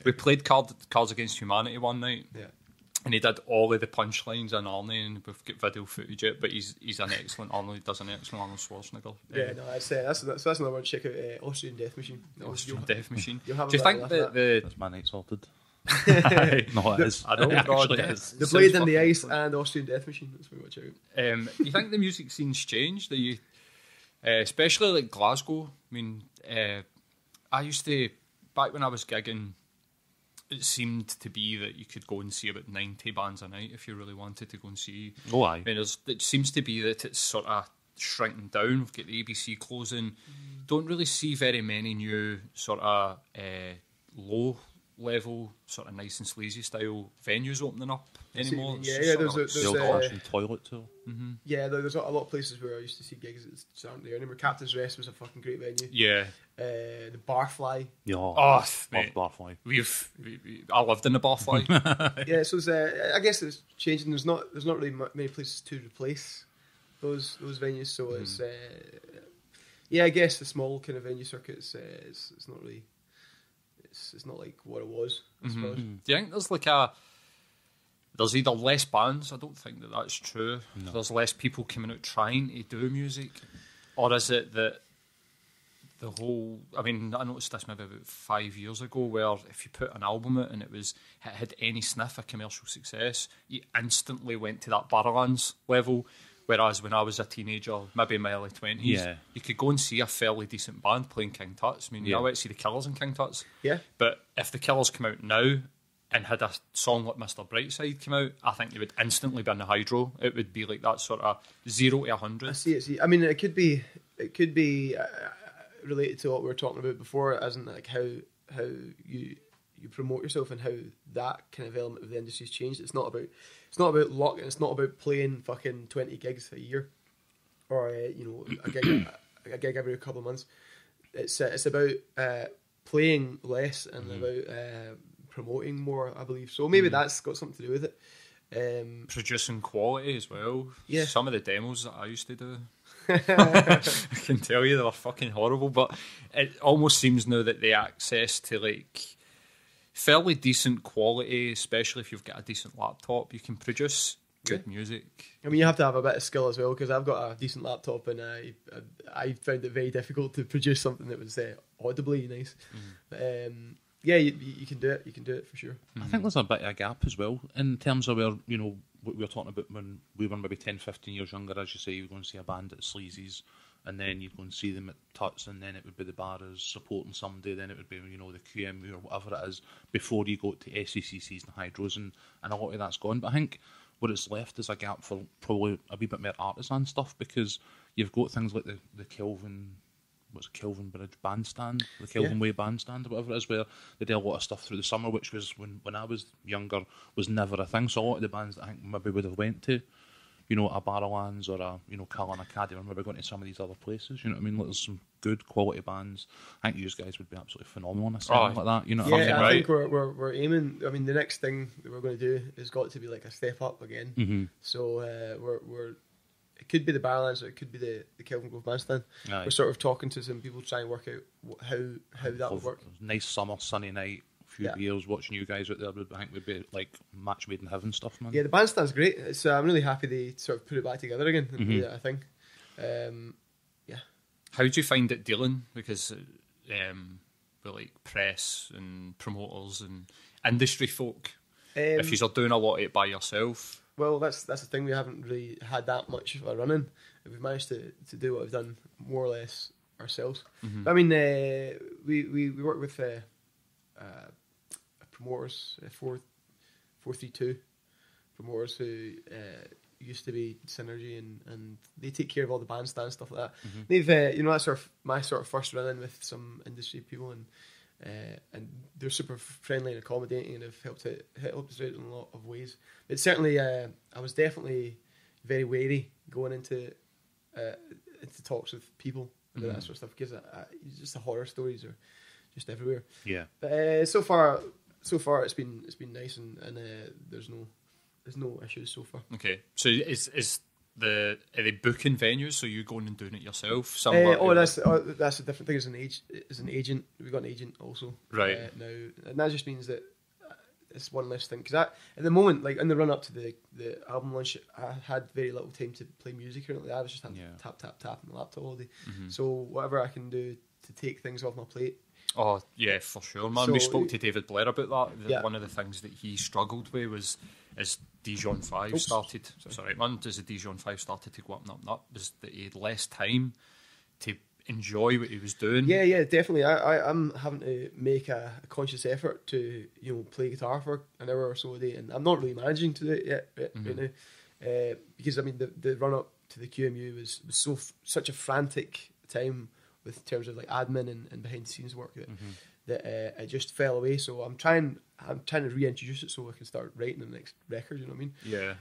We played Cards Against Humanity one night. Yeah. And he did all of the punchlines in Arnie, and we've got video footage of it. But he's an excellent Arnold. He does an excellent Arnold Schwarzenegger. Yeah, no, that's another one. Check out Austrian Death Machine. Austrian Death Machine. Do you think that's my night sorted? No, it is. I know. It is. The Blade in the Ice and Austrian Death Machine. That's what we watch out. You think the music scene's changed? Especially like Glasgow. I mean, I used to back when I was gigging. It seemed to be that you could go and see about 90 bands a night if you really wanted to go and see. Oh, aye. I mean, it seems to be that it's sort of shrinking down. We've got the ABC closing. Don't really see very many new sort of low level, sort of nice and sleazy style venues opening up anymore. There's toilet tour. Mm-hmm. Yeah, there's a lot of places where I used to see gigs that just aren't there anymore. Captain's Rest was a fucking great venue. Yeah. The Barfly. Yeah. Oh, mate. Barfly. I lived in the Barfly. Yeah, so I guess it's changing. There's not really many places to replace those venues. So it's I guess the small kind of venue circuit it's not really. It's not like what it was, I suppose. Do you think there's either less bands? I don't think that's true. No. There's less people coming out trying to do music, or is it that the whole? I mean, I noticed this maybe about 5 years ago, where if you put an album out and it had any sniff of commercial success, you instantly went to that Barrowlands level. Whereas when I was a teenager, maybe in my early 20s, you could go and see a fairly decent band playing King Tut's. I mean, I went to see the Killers in King Tut's. Yeah. But if the Killers come out now and had a song like Mr. Brightside come out, I think they would instantly be in the hydro. It would be like that sort of 0 to 100. I see. I mean, it could be related to what we were talking about before, as in like how you promote yourself and how that kind of element of the industry's changed. It's not about luck, and it's not about playing fucking 20 gigs a year or a gig every couple of months. It's about playing less and about promoting more, I believe. So maybe that's got something to do with it. Producing quality as well. Yeah. Some of the demos that I used to do, I can tell you they were fucking horrible, but it almost seems now that the access to like fairly decent quality, especially if you've got a decent laptop, you can produce good music. I mean, you have to have a bit of skill as well, because I've got a decent laptop and I found it very difficult to produce something that was audibly nice. But, you can do it. You can do it for sure. I think there's a bit of a gap as well in terms of where, what we were talking about when we were maybe 10, 15 years younger. As you say, you go and see a band at Sleazy's, and then you'd go and see them at Tuts, and then it would be the Barras supporting somebody, then it would be, the QMU or whatever it is, before you go to SCCCs and Hydros, and a lot of that's gone. But I think what it's left is a gap for probably a wee bit more artisan stuff, because you've got things like the Kelvin, what's it, Kelvin Bridge Bandstand, the Kelvin Way Bandstand, or whatever it is, where they do a lot of stuff through the summer, which was, when I was younger, was never a thing. So a lot of the bands that I think maybe would have went to, you know, a Barrowlands or a, you know, Cullen Academy, or maybe going to some of these other places, you know what I mean? Like, there's some good quality bands. I think you guys would be absolutely phenomenal in a setting like that, you know what I mean? I think we're aiming, I mean, the next thing that we're going to do has got to be like a step up again. Mm-hmm. So we're it could be the Barrowlands, or it could be the Kelvin Grove Bandstand. Aye. We're sort of talking to some people, trying to work out how that would work. Nice summer, sunny night, few beers, watching you guys out there, I think would be like match made in heaven stuff, man. Yeah, the bandstand's great. It's I'm really happy they sort of put it back together again and made it a thing. How do you find it dealing? Because with like press and promoters and industry folk, if you're doing a lot of it by yourself. Well, that's the thing. We haven't really had that much of a run-in. We've managed to do what we've done more or less ourselves. Mm-hmm. But, I mean, we work with promoters, 432 promoters who used to be Synergy, and they take care of all the bandstand stuff like that. Mm-hmm. They've, you know, that's my sort of first run-in with some industry people, and they're super friendly and accommodating, and have helped us out in a lot of ways. But certainly, I was definitely very wary going into talks with people and that sort of stuff, because just the horror stories are just everywhere. Yeah. But so far it's been nice, and there's no issues so far. Okay, so are they booking venues? So you going and doing it yourself? That's a different thing. As an agent, we've got an agent also right now, and that just means that it's one less thing. Because at the moment, like in the run up to the album launch, I had very little time to play music or anything. I was just having tap on the laptop all day. Mm-hmm. So whatever I can do to take things off my plate. Oh yeah, for sure, man. So, we spoke to David Blair about that. Yeah. One of the things that he struggled with was as Dijon 5 started. Sorry, man. As the Dijon 5 started to go up and up and up, was that he had less time to enjoy what he was doing. Yeah, definitely. I'm having to make a conscious effort to, you know, play guitar for an hour or so a day, and I'm not really managing to do it yet right now, because I mean the run up to the QMU was such a frantic time with terms of like admin and behind the scenes work that it just fell away. So I'm trying to reintroduce it so I can start writing the next record. You know what I mean? Yeah.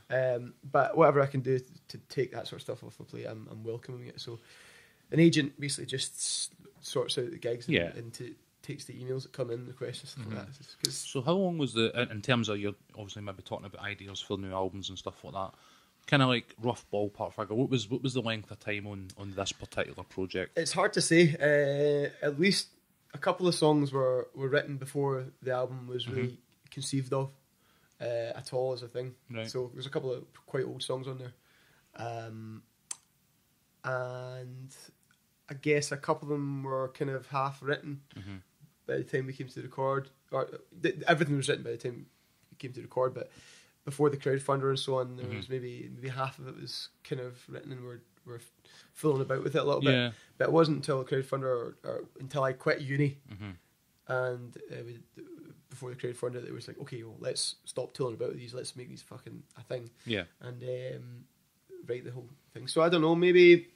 But whatever I can do to take that sort of stuff off my plate, I'm welcoming it. So an agent basically just sorts out the gigs and takes the emails that come in, the questions, stuff like that. So how long was in terms of, you're obviously maybe talking about ideas for new albums and stuff like that, kind of like rough ballpark figure, what was the length of time on this particular project? It's hard to say. At least a couple of songs were written before the album was really conceived of at all as a thing. Right. So there's a couple of quite old songs on there, and I guess a couple of them were kind of half written by the time we came to record. Or everything was written by the time we came to record, but before the crowdfunder and so on, there was maybe half of it was kind of written, and we're fooling about with it a little bit. But it wasn't until the crowdfunder or until I quit uni, and before the crowdfunder, that it was like, okay, well, let's stop tooling about with these. Let's make these fucking a thing. Yeah. And write the whole thing. So I don't know, maybe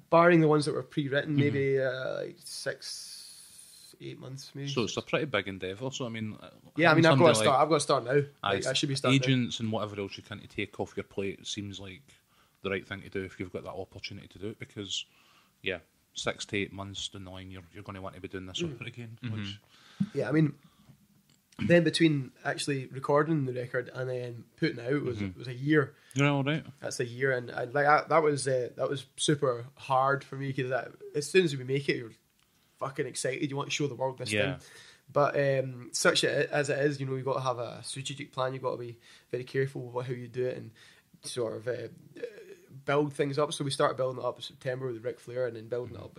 barring the ones that were pre-written, maybe like 6-8 months, maybe. So it's a pretty big endeavour. So I mean, I've got to start now. Like, I should be starting agents and whatever else you can to take off your plate. It seems like the right thing to do if you've got that opportunity to do it, because 6 to 8 months down the line, you're going to want to be doing this over again. Which, I mean, then between actually recording the record and then putting it out was a year. You're all right. That's a year, and that was super hard for me, because as soon as we make it, you're fucking excited. You want to show the world this thing. But such as it is, you know, you've got to have a strategic plan. You've got to be very careful about how you do it and sort of build things up. So we started building it up in September with Ric Flair, and then building it up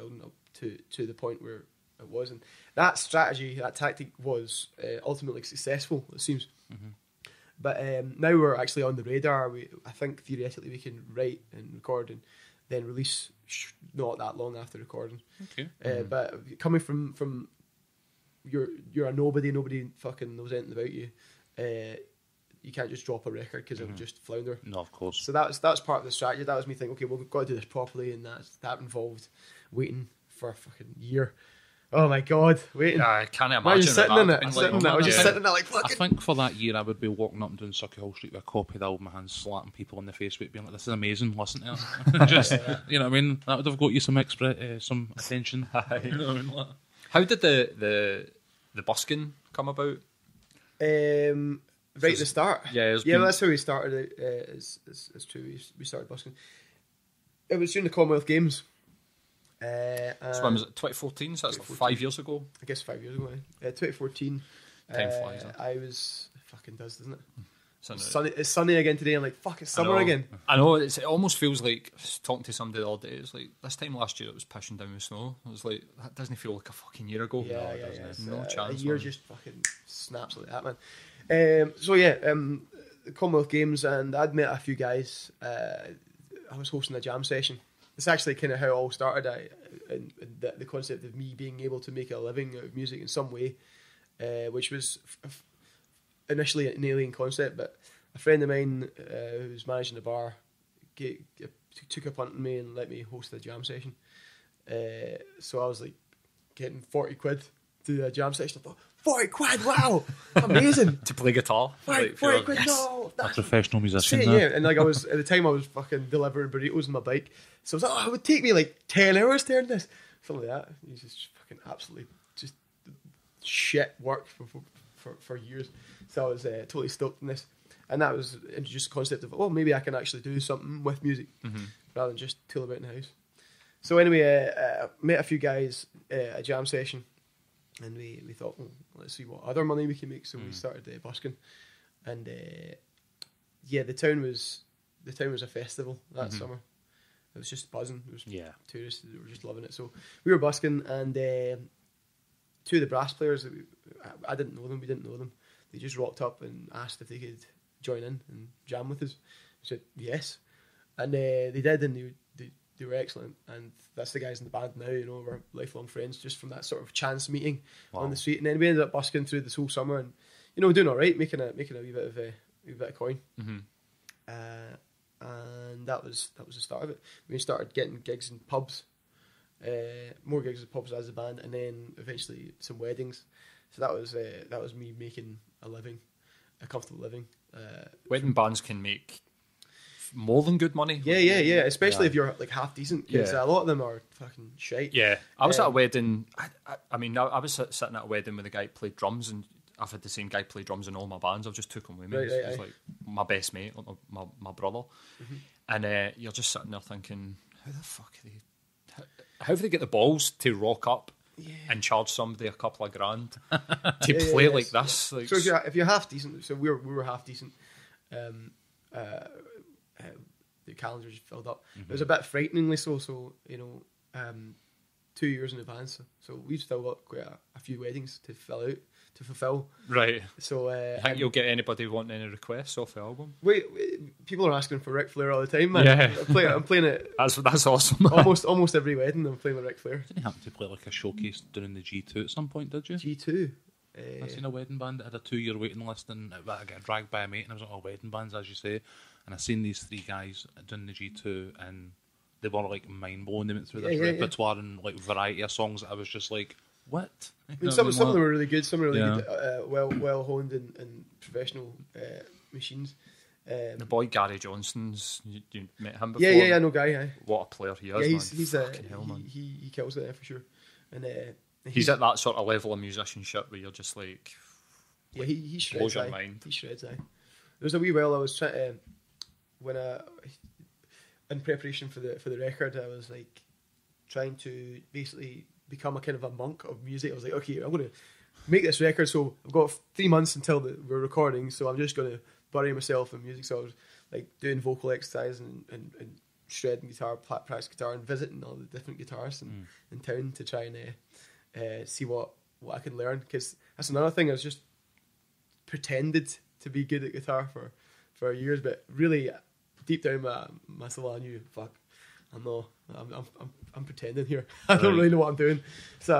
to the point where it was. And that strategy, that tactic was ultimately successful, it seems. But now we're actually on the radar. I think theoretically we can write and record and then release not that long after recording. Okay. But coming from you're a nobody fucking knows anything about you, you can't just drop a record because it'll just flounder. No, of course. So that was part of the strategy. That was me thinking, okay, well, we've got to do this properly, and that involved waiting for a fucking year. Oh my god, waiting. I can't imagine. Why are you sitting in it? Been Sitting in it. I was just sitting there like I fucking. think for that year, I would be walking up and down Sucky Hall Street with a copy of the album in my hand, slapping people in the face with it, being like, "This is amazing, listen to it." Just, you know what I mean? That would have got you some some attention. You know what I mean? Like, How did the busking come about? Right at the start. Yeah, that's how we started. It's true. We started busking. It was during the Commonwealth Games. So when was it? 2014. So that's like 5 years ago. I guess 5 years ago. 2014. Time flies. I was. It fucking does, doesn't it? Sunny. It's sunny again today. I'm like, fuck, it's summer again. I know. It almost feels like, I was talking to somebody the other day, it's like, this time last year it was pishing down with snow. I was like, that doesn't feel like a fucking year ago. Yeah. No chance. A year just fucking snaps like that, man. The Commonwealth Games, and I'd met a few guys. I was hosting a jam session. It's actually kind of how it all started. And the concept of me being able to make a living out of music in some way, which was initially an alien concept, but a friend of mine who was managing the bar took a punt on me and let me host a jam session. So I was like getting 40 quid to do a jam session. I thought, 40 quid, wow, amazing. To play guitar. 40 quid, yes. No. a professional musician. Yeah, and like I was at the time, I was fucking delivering burritos on my bike. So I was like, it would take me like 10 hours to earn this, something like that. It was just fucking absolutely just shit work for years. So I was totally stoked on this, and that was introduced the concept of, maybe I can actually do something with music rather than just tool about in the house. So anyway, met a few guys at a jam session, and we thought, let's see what other money we can make. So we started busking, and the town was a festival that summer. It was just buzzing. It was tourists that were just loving it. So we were busking, and two of the brass players, I didn't know them, we didn't know them. They just rocked up and asked if they could join in and jam with us. I said yes, and they did, and they were excellent. And that's the guys in the band now. We're lifelong friends just from that sort of chance meeting on the street. And then we ended up busking through this whole summer, and doing all right, making a wee bit of coin. And that was the start of it. We started getting gigs in pubs, more gigs in pubs as a band, and then eventually some weddings. So that was me making a living, a comfortable living. Wedding bands can make more than good money. Yeah. Especially if you're like half decent, because a lot of them are fucking shite. Yeah, I was at a wedding. I was sitting at a wedding with a guy who played drums, and I've had the same guy play drums in all my bands. I've just took him with me. He's like my best mate, like my brother. And you're just sitting there thinking, how the fuck are they? How have they get the balls to rock up and charge somebody a couple of grand to play like this? Like, so if you're half decent, so we were half decent. The calendar just filled up. It was a bit frighteningly so. 2 years in advance. So we've still got quite a few weddings to fulfill. Right. So I think you'll get anybody wanting any requests off the album. Wait, people are asking for Ric Flair all the time, man. Yeah. I'm playing it. That's awesome. almost every wedding I'm playing with Ric Flair. Didn't you happen to play like a showcase during the G2 at some point, did you? G2. I seen a wedding band that had a 2-year waiting list, and I got dragged by a mate, and I was like, wedding bands, as you say. And I seen these three guys doing the G2, and they were like mind blowing. They went through this repertoire and like variety of songs that I was just like, what? Some of them were really good. Some were really good, well honed and professional machines. The boy Gary Johnson's, you met him before? Yeah, I know Guy. Yeah. What a player he is. He's fucking hell, man. He kills it for sure. And he's at that sort of level of musicianship where you're just like, he shreds. blows your mind. He shreds. There was a wee while I was trying to, in preparation for the record, I was like trying to basically become a kind of a monk of music. I was like, okay, I'm going to make this record, so I've got 3 months until we're recording, so I'm just going to bury myself in music. So I was like doing vocal exercise and shredding guitar, practice guitar, and visiting all the different guitarists in town to try and see what I can learn, because that's another thing. I was just pretended to be good at guitar for years, but really deep down my soul, I knew, fuck, I'm pretending here. I don't really know what I'm doing. So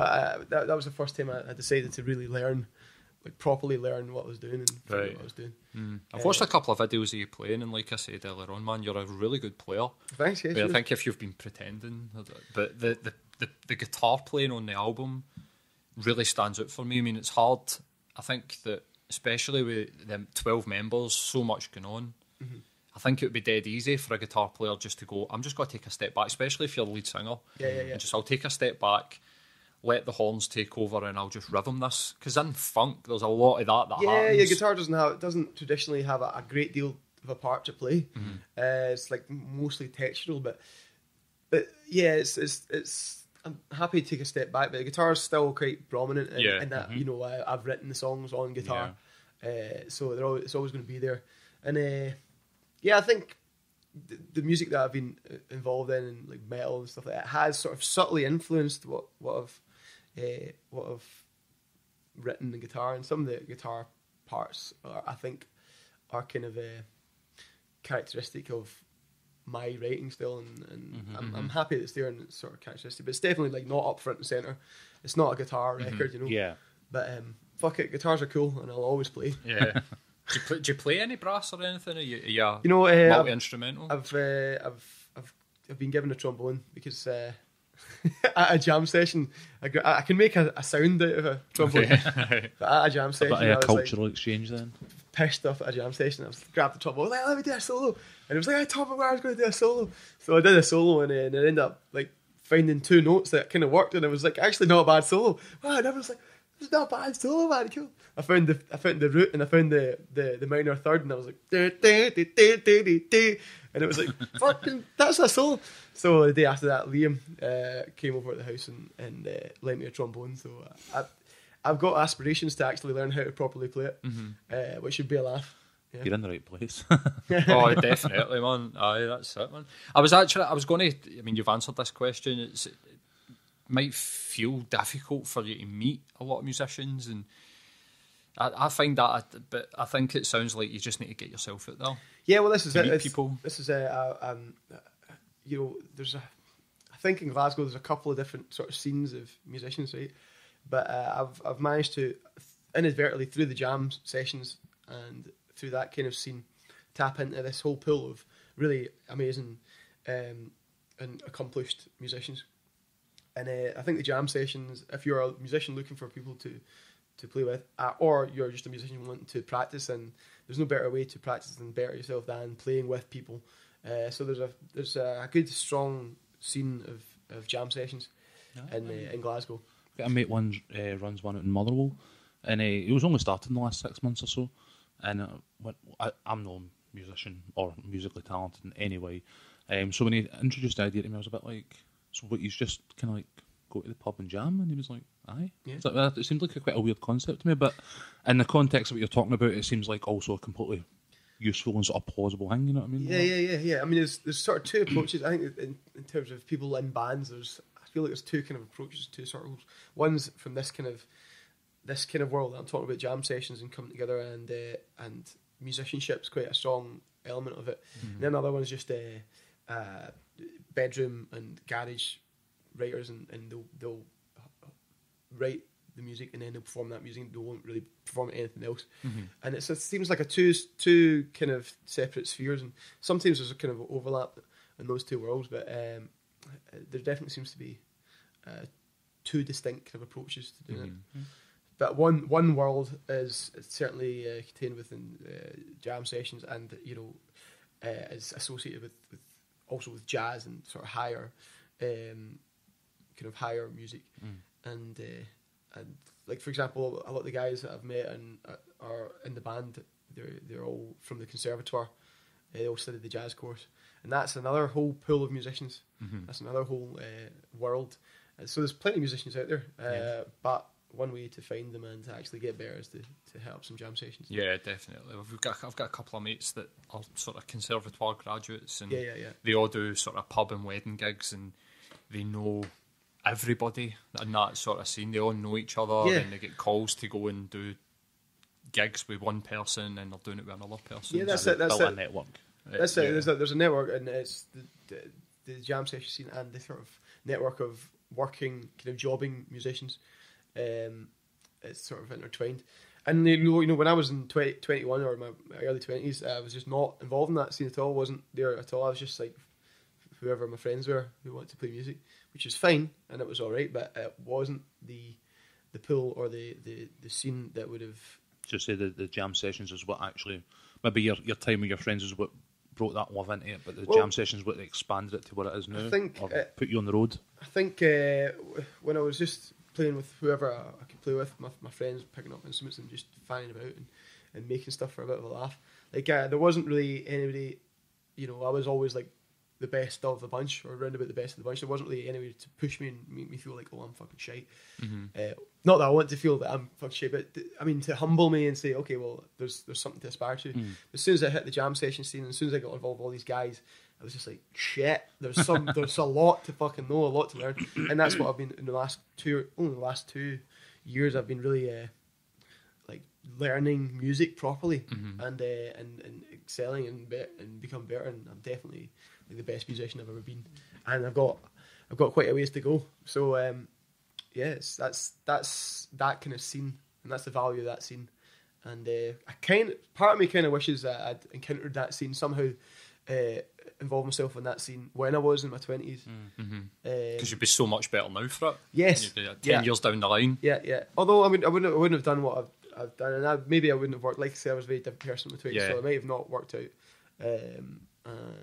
that was the first time I decided to really learn like properly learn what I was doing and figure out Right. what I was doing. I've watched a couple of videos of you playing, and like I said earlier on, man, you're a really good player. Thanks, yes. I think if you've been pretending, but the guitar playing on the album really stands out for me. I mean, it's hard. I think that especially with them 12 members, so much going on. I think it would be dead easy for a guitar player just to go, I'm just going to take a step back, especially if you're the lead singer. Yeah. And just, I'll take a step back, let the horns take over, and I'll just rhythm this. Because in funk, there's a lot of that happens. Yeah, guitar doesn't traditionally have a great deal of a part to play. It's like mostly textural, but yeah, it's I'm happy to take a step back, but the guitar is still quite prominent in that, you know, I've written the songs on guitar, so it's always going to be there. And yeah, I think the music that I've been involved in, like metal and stuff like that, has sort of subtly influenced what I've written the guitar, and some of the guitar parts I think are kind of characteristic of my writing style, and I'm happy that it's there and it's sort of characteristic, but it's definitely like not up front and centre. It's not a guitar record, you know. Yeah. But fuck it, guitars are cool, and I'll always play. Yeah. Do you play any brass or anything? Are you You know, multi-instrumental? I've been given a trombone because at a jam session I can make a sound out of a trombone. Okay. But at a jam session, But I a was cultural exchange then. pissed off at a jam session. I was grabbed the trombone, like, let me do a solo, and it was like, hey, Tom McGuire's going to do a solo. So I did a solo, and then I ended up like finding two notes that kind of worked, and it was like actually not a bad solo. Wow, and I was like, it's not a bad solo, man. Cool. I found the root, and I found the minor third, and I was like, and it was like, fucking, that's a solo. So the day after that, Liam came over at the house and lent me a trombone. So I've got aspirations to actually learn how to properly play it, which should be a laugh. Yeah. You're in the right place. Oh, definitely, man. Aye, that's it, man. I was going to, I mean, you've answered this question. It might feel difficult for you to meet a lot of musicians, and I find that, but I think it sounds like you just need to get yourself out there. Yeah, well, this is it. Meet people. This is you know, I think in Glasgow there's a couple of different sort of scenes of musicians, right? But I've managed to inadvertently, through the jam sessions and through that kind of scene, tap into this whole pool of really amazing and accomplished musicians. And I think the jam sessions, if you're a musician looking for people to play with, or you're just a musician wanting to practice, and there's no better way to practice and better yourself than playing with people. So there's a good strong scene of jam sessions in Glasgow. A mate runs one out in Motherwell, and he was only started in the last 6 months or so. And I'm no musician or musically talented in any way. So when he introduced the idea to me, I was a bit like, so what, he's just kind of like go to the pub and jam? And he was like, aye. Yeah. It seemed like quite a weird concept to me, but in the context of what you're talking about, it seems like also a completely useful and sort of plausible thing, you know what I mean? Yeah. I mean, there's sort of two approaches. I think in terms of people in bands, I feel like there's two kind of approaches, two circles. One's from this kind of world. I'm talking about jam sessions and coming together, and musicianship's quite a strong element of it. And then another one's just bedroom and garage writers, and they'll write the music and then they'll perform that music. They won't really perform anything else. And it seems like a two kind of separate spheres, and sometimes there's a kind of overlap in those two worlds, but there definitely seems to be two distinct kind of approaches to doing it. But one world is certainly contained within jam sessions, and you know, is associated with also with jazz and sort of higher kind of higher music, and like, for example, a lot of the guys that I've met and are in the band, they're all from the conservatoire. They all studied the jazz course, and that's another whole pool of musicians. That's another whole world. So there's plenty of musicians out there, but one way to find them and to actually get better is to hit up some jam sessions. Yeah, definitely. I've got a couple of mates that are sort of conservatoire graduates, and yeah. they all do sort of pub and wedding gigs, and they know everybody in that sort of scene. They all know each other, and they get calls to go and do gigs with one person, and they're doing it with another person. Yeah, that's it. That's built it. a network. That's it. There's a network, and it's the jam session scene and the sort of network of working, kind of jobbing musicians. It's sort of intertwined, And when I was in 21 or my early 20s, I was just not involved in that scene at all. Wasn't there at all. I was just like whoever my friends were who wanted to play music, which was fine and it was all right, but it wasn't the pull or the scene that would have. Just say the jam sessions is what actually maybe your time with your friends is what brought that love into it, but the jam sessions what expanded it to what it is now. I think, or put you on the road. I think when I was just playing with whoever I could play with, my friends, picking up instruments and just fanning about and making stuff for a bit of a laugh. Like there wasn't really anybody, I was always like the best of the bunch, or around about the best of the bunch. There wasn't really anybody to push me and make me feel like, oh, I'm fucking shite. Mm-hmm. Not that I want to feel that I'm fucking shite, but I mean to humble me and say, okay, well, there's something to aspire to. As soon as I hit the jam session scene, and as soon as I got involved with all these guys, I was just like, shit. There's a lot to fucking know, a lot to learn, and that's what I've been in the last 2 years. I've been really like learning music properly and excelling and become better. And I'm definitely like the best musician I've ever been, and I've got quite a ways to go. So yes, that's that kind of scene, and that's the value of that scene. And part of me kind of wishes that I'd encountered that scene somehow. Involve myself in that scene when I was in my 20s. Because you'd be so much better now for it. Yes. You'd be 10 years down the line. Yeah. Although I wouldn't have done what I've done, and maybe I wouldn't have worked. Like I said, I was a very different person in my 20s, so it might have not worked out.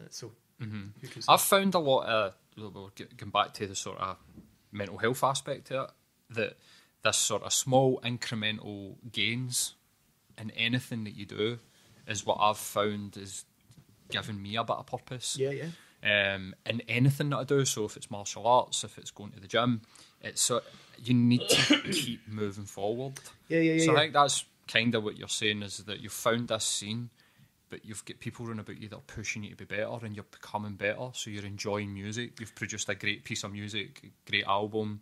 So who can say? I've found a lot of, going back to the sort of mental health aspect to it, that this sort of small incremental gains in anything that you do is what I've found is giving me a bit of purpose. Yeah. In anything that I do, so if it's martial arts, if it's going to the gym, it's you need to keep moving forward. Yeah. So I think that's kind of what you're saying, is that you've found this scene, but you've got people around about you that are pushing you to be better, and you're becoming better, so you're enjoying music. You've produced a great piece of music, a great album.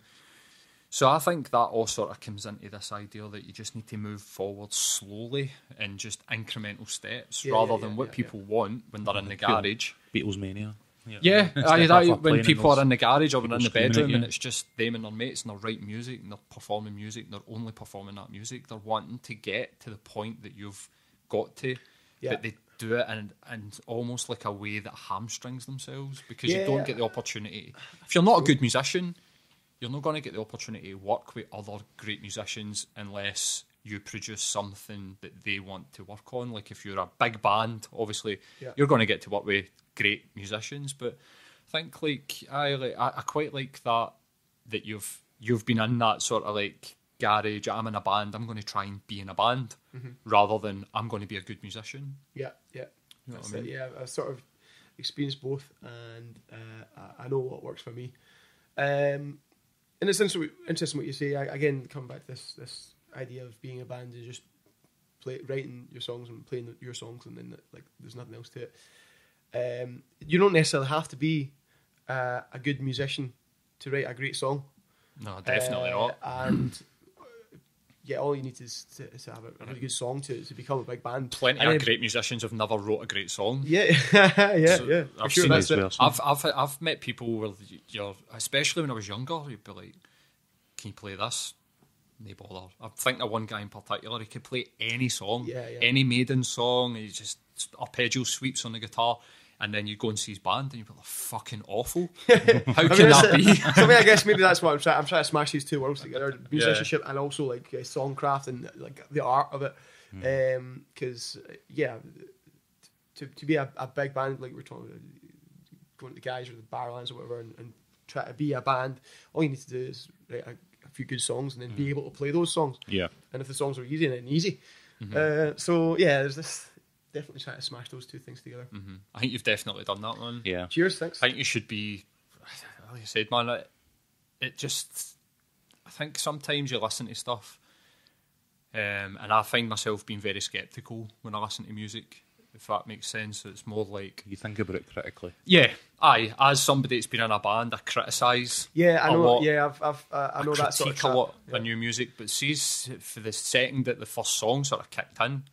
So I think that all sort of comes into this idea that you just need to move forward slowly in just incremental steps, rather than what people want when they're in the garage. Beatles mania. When people are in the garage or in the bedroom and it's just them and their mates and they're writing music and they're performing music and they're only performing that music. They're wanting to get to the point that you've got to, but they do it in almost like a way that hamstrings themselves, because you don't get the opportunity. If you're not a good musician, you're not going to get the opportunity to work with other great musicians unless you produce something that they want to work on. Like if you're a big band, obviously you're going to get to work with great musicians. But I think I quite like that you've been in that sort of like garage. I'm in a band. I'm going to try and be in a band rather than I'm going to be a good musician. Yeah. You know what I mean? Yeah, I've sort of experienced both, and I know what works for me. And it's interesting what you say. Again, come back to this idea of being a band and just writing your songs and playing your songs, and then like there's nothing else to it. You don't necessarily have to be a good musician to write a great song. No, definitely not. And all you need is to have a really good song to become a big band. Plenty of great musicians have never wrote a great song. Yeah. I've sure seen that's it. I've met people where especially when I was younger, you'd be like, "Can you play this?" No bother. I think of one guy in particular. He could play any song, any Maiden song. He just arpeggio sweeps on the guitar. And then you go and see his band, and you're like, fucking awful. How can that be? So I guess maybe that's what I'm trying. I'm trying to smash these two worlds together: musicianship and also like songcraft and like the art of it. Because to be a big band, like we're talking about, going to the guys or the Barrowlands or whatever, and try to be a band, all you need to do is write a few good songs and then be able to play those songs. Yeah. And if the songs are easy, then easy. There's this. Definitely trying to smash those two things together. I think you've definitely done that, man. Yeah. Cheers, thanks. I think you should be, like I said, man, I think sometimes you listen to stuff, and I find myself being very sceptical when I listen to music, if that makes sense. It's more like... You think about it critically. Yeah, aye. As somebody that's been in a band, I criticise I know. lot. Yeah, I know that sort of critique a lot of new music, but see, for the second that the first song sort of kicked in,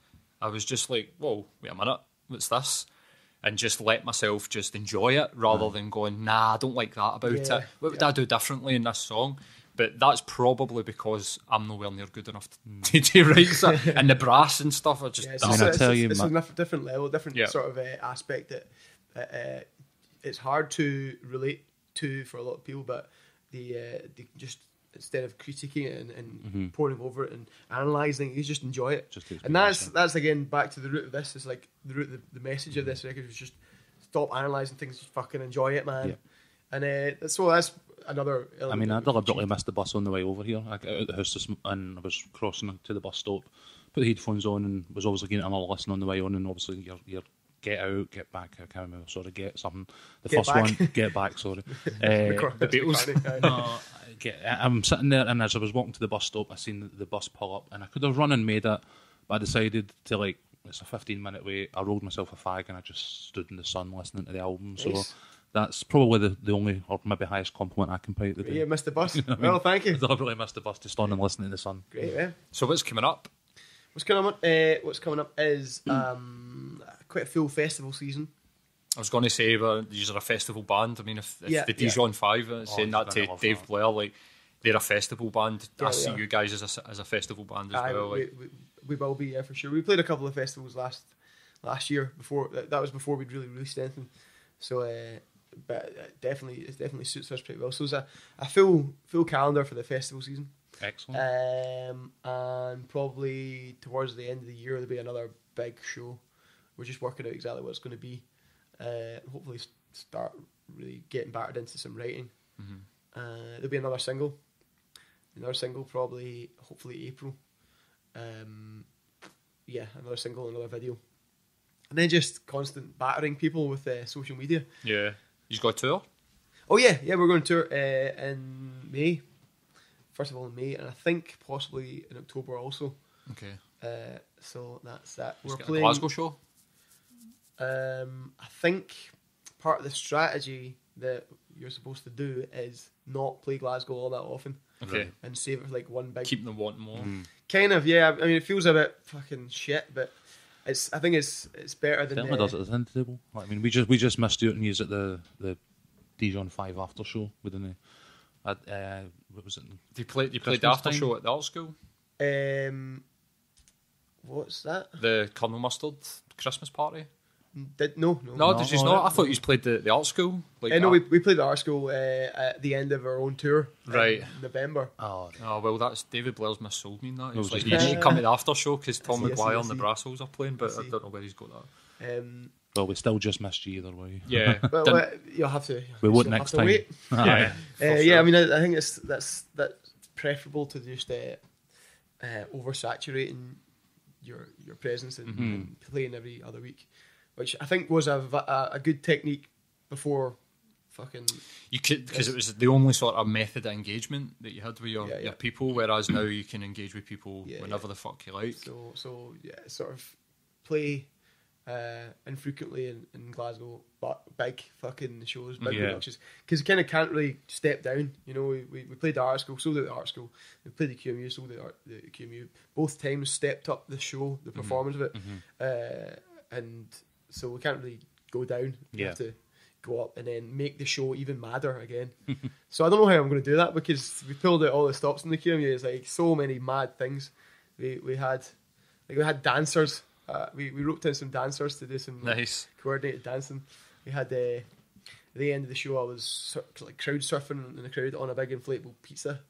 I was just like, whoa, wait a minute, what's this? And just let myself just enjoy it rather than going, nah, I don't like that about it. What would I do differently in this song? But that's probably because I'm nowhere near good enough to write that. And the brass and stuff are just... Yeah, it's it's a different level, different sort of aspect that it's hard to relate to for a lot of people, but they just, instead of critiquing it and poring over it and analysing it, you just enjoy it. And that's again back to the root of this. It's like the message of this record was just stop analysing things, just fucking enjoy it, man. Yeah. And so that's another element. I mean, I deliberately missed the bus on the way over here. I got out of the house and I was crossing to the bus stop, put the headphones on, and was obviously getting another listen on the way on, and obviously you're get out, get back, I can't remember, sorry, get something. First one, get back, sorry. The Beatles. I'm sitting there, and as I was walking to the bus stop, I seen the bus pull up, and I could have run and made it, but I decided to, like, it's a 15-minute wait. I rolled myself a fag, and I just stood in the sun listening to the album. Nice. So that's probably the only, or maybe highest compliment I can pay today. You missed the bus. You know well, thank you. I deliberately missed the bus to stand and listen to the sun. Great, yeah. So what's coming up? What's coming up is quite a full festival season. I was going to say, these are a festival band. I mean, if the Dijon 5 saying that to Dave Blair, like, they're a festival band. I see you guys as a festival band as well. We will be, yeah, for sure. We played a couple of festivals last year. That was before we'd really released anything. So, but it definitely suits us pretty well. So it's a full calendar for the festival season. Excellent. And probably towards the end of the year there'll be another big show. We're just working out exactly what it's going to be. Hopefully start really getting battered into some writing. There'll be another single probably, hopefully April. Another single, another video. And then just constant battering people with social media. Yeah. You've got a tour? Oh yeah, we're going to tour in May. First of all in May, and I think possibly in October also. Okay. So that's that. We're playing a Glasgow show? I think part of the strategy that you're supposed to do is not play Glasgow all that often. Okay. And save it for like one big... Keep them wanting more. Kind of, yeah. I mean, it feels a bit fucking shit, but I think it's better than... Certainly does at the end table. I mean, we just missed Stuart and used at the Dijon 5 after show, wouldn't we? What was it? You played the after show at the art school? What's that? The Colonel Mustard Christmas party? No, did you not? I thought you played the art school. Like, no, we played the art school at the end of our own tour, right? In November. Oh, well, that's David Blair's missold me in that. He was like, you need to come to the after show because Tom McGuire and the Brassholes are playing, but I don't know where he's got that. Well, we still just missed you either way. Yeah, well, you'll have to. We would next time. Wait. Yeah, yeah. I mean, I think that's preferable to just oversaturating your presence and playing every other week, which I think was a good technique before. Fucking, you could, because it was the only sort of method of engagement that you had with your people, whereas now you can engage with people whenever the fuck you like. So sort of play infrequently in Glasgow, but big fucking shows, big productions, because you kind of can't really step down. You know, we played the art school, sold out the art school. We played the QMU, sold out the QMU. Both times stepped up the show, the performance of it, and so we can't really go down. We have to go up and then make the show even madder again. So I don't know how I'm going to do that, because we pulled out all the stops in the QMU. It's like so many mad things. We had dancers. We roped in some dancers to do some nice coordinated dancing. We had at the end of the show, I was like crowd surfing in the crowd on a big inflatable pizza.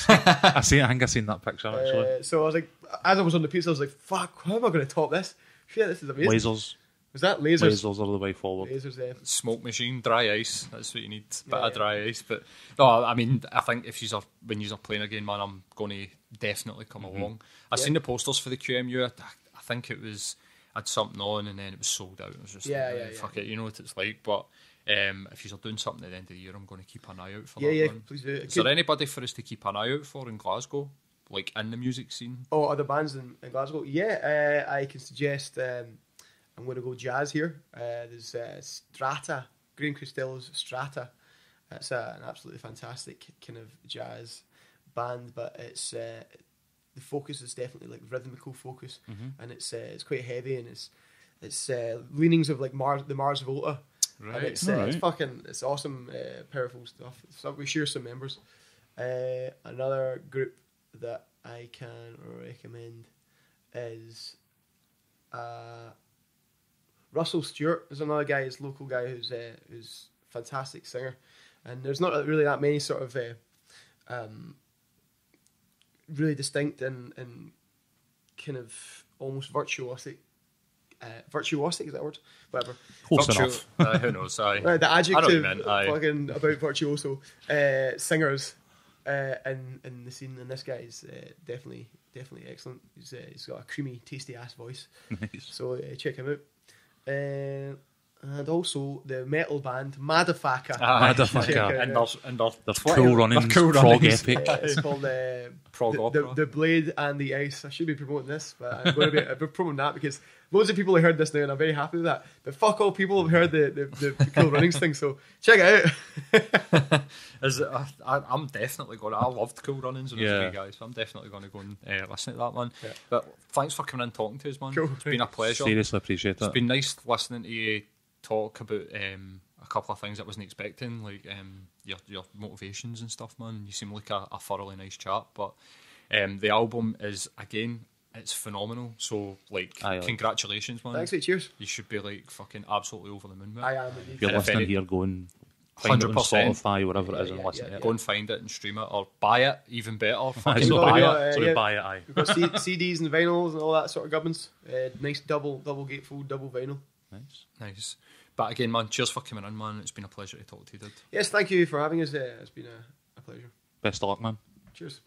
I think I've seen that picture actually. So I was like, as I was on the pizza, I was like, "Fuck, how am I going to top this? Shit, this is amazing." Lasers. Was that lasers? Lasers are the way forward. Lasers, yeah. Smoke machine, dry ice. That's what you need. Bit of dry ice. But no, I mean, I think when you are playing again, man, I'm going to definitely come along. I've seen the posters for the QMU. I think it was, I had something on and then it was sold out. It was just fuck it, you know what it's like. But if you're doing something at the end of the year, I'm going to keep an eye out for that. Yeah, one. Please do. Is there anybody for us to keep an eye out for in Glasgow, like in the music scene? Oh, other bands in Glasgow? Yeah, I can suggest. I'm going to go jazz here. There's Strata, Graham Costello's Strata. That's an absolutely fantastic kind of jazz band, but it's the focus is definitely like rhythmical focus, and it's quite heavy, and it's leanings of like the Mars Volta. Right. And it's awesome, powerful stuff. So we share some members. Another group that I can recommend is Russell Stewart is another guy, his local guy who's a fantastic singer, and there's not really that many sort of really distinct and kind of almost virtuosic is that a word? Whatever. Close enough. Who knows? Aye. The I know what you adjective meant, aye. fucking about virtuoso singers in the scene, and this guy is definitely excellent. He's got a creamy, tasty ass voice. Nice. So check him out. And also the metal band Madafaka. Madafaka. And there's Cool Runnings, prog epic. It's called Prog opera. the Blade and the Ice. I should be promoting this, but I'm going to be promoting that because loads of people have heard this now, and I'm very happy with that. But fuck all people have heard the Cool Runnings thing, so check it out. I'm definitely going to... I loved Cool Runnings when I was a wee guy, so I'm definitely going to go and listen to that one. Yeah. But thanks for coming in and talking to us, man. Cool. It's been a pleasure. Seriously appreciate it. It's been nice listening to you talk about a couple of things I wasn't expecting, like your motivations and stuff, man. You seem like a thoroughly nice chap. But the album is, again, it's phenomenal. So, congratulations, man. Thanks, mate. Cheers. You should be like fucking absolutely over the moon, man. I am indeed. If you're listening here, going 100%. Spotify, whatever it is, and listen to it. Go and find it and stream it, or buy it, even better. Buy it. Buy it, aye. We've got CDs and vinyls and all that sort of gubbins. Nice double gatefold, double vinyl. Nice. But again, man, cheers for coming in, man. It's been a pleasure to talk to you, dude. Yes, thank you for having us. It's been a pleasure. Best of luck, man. Cheers.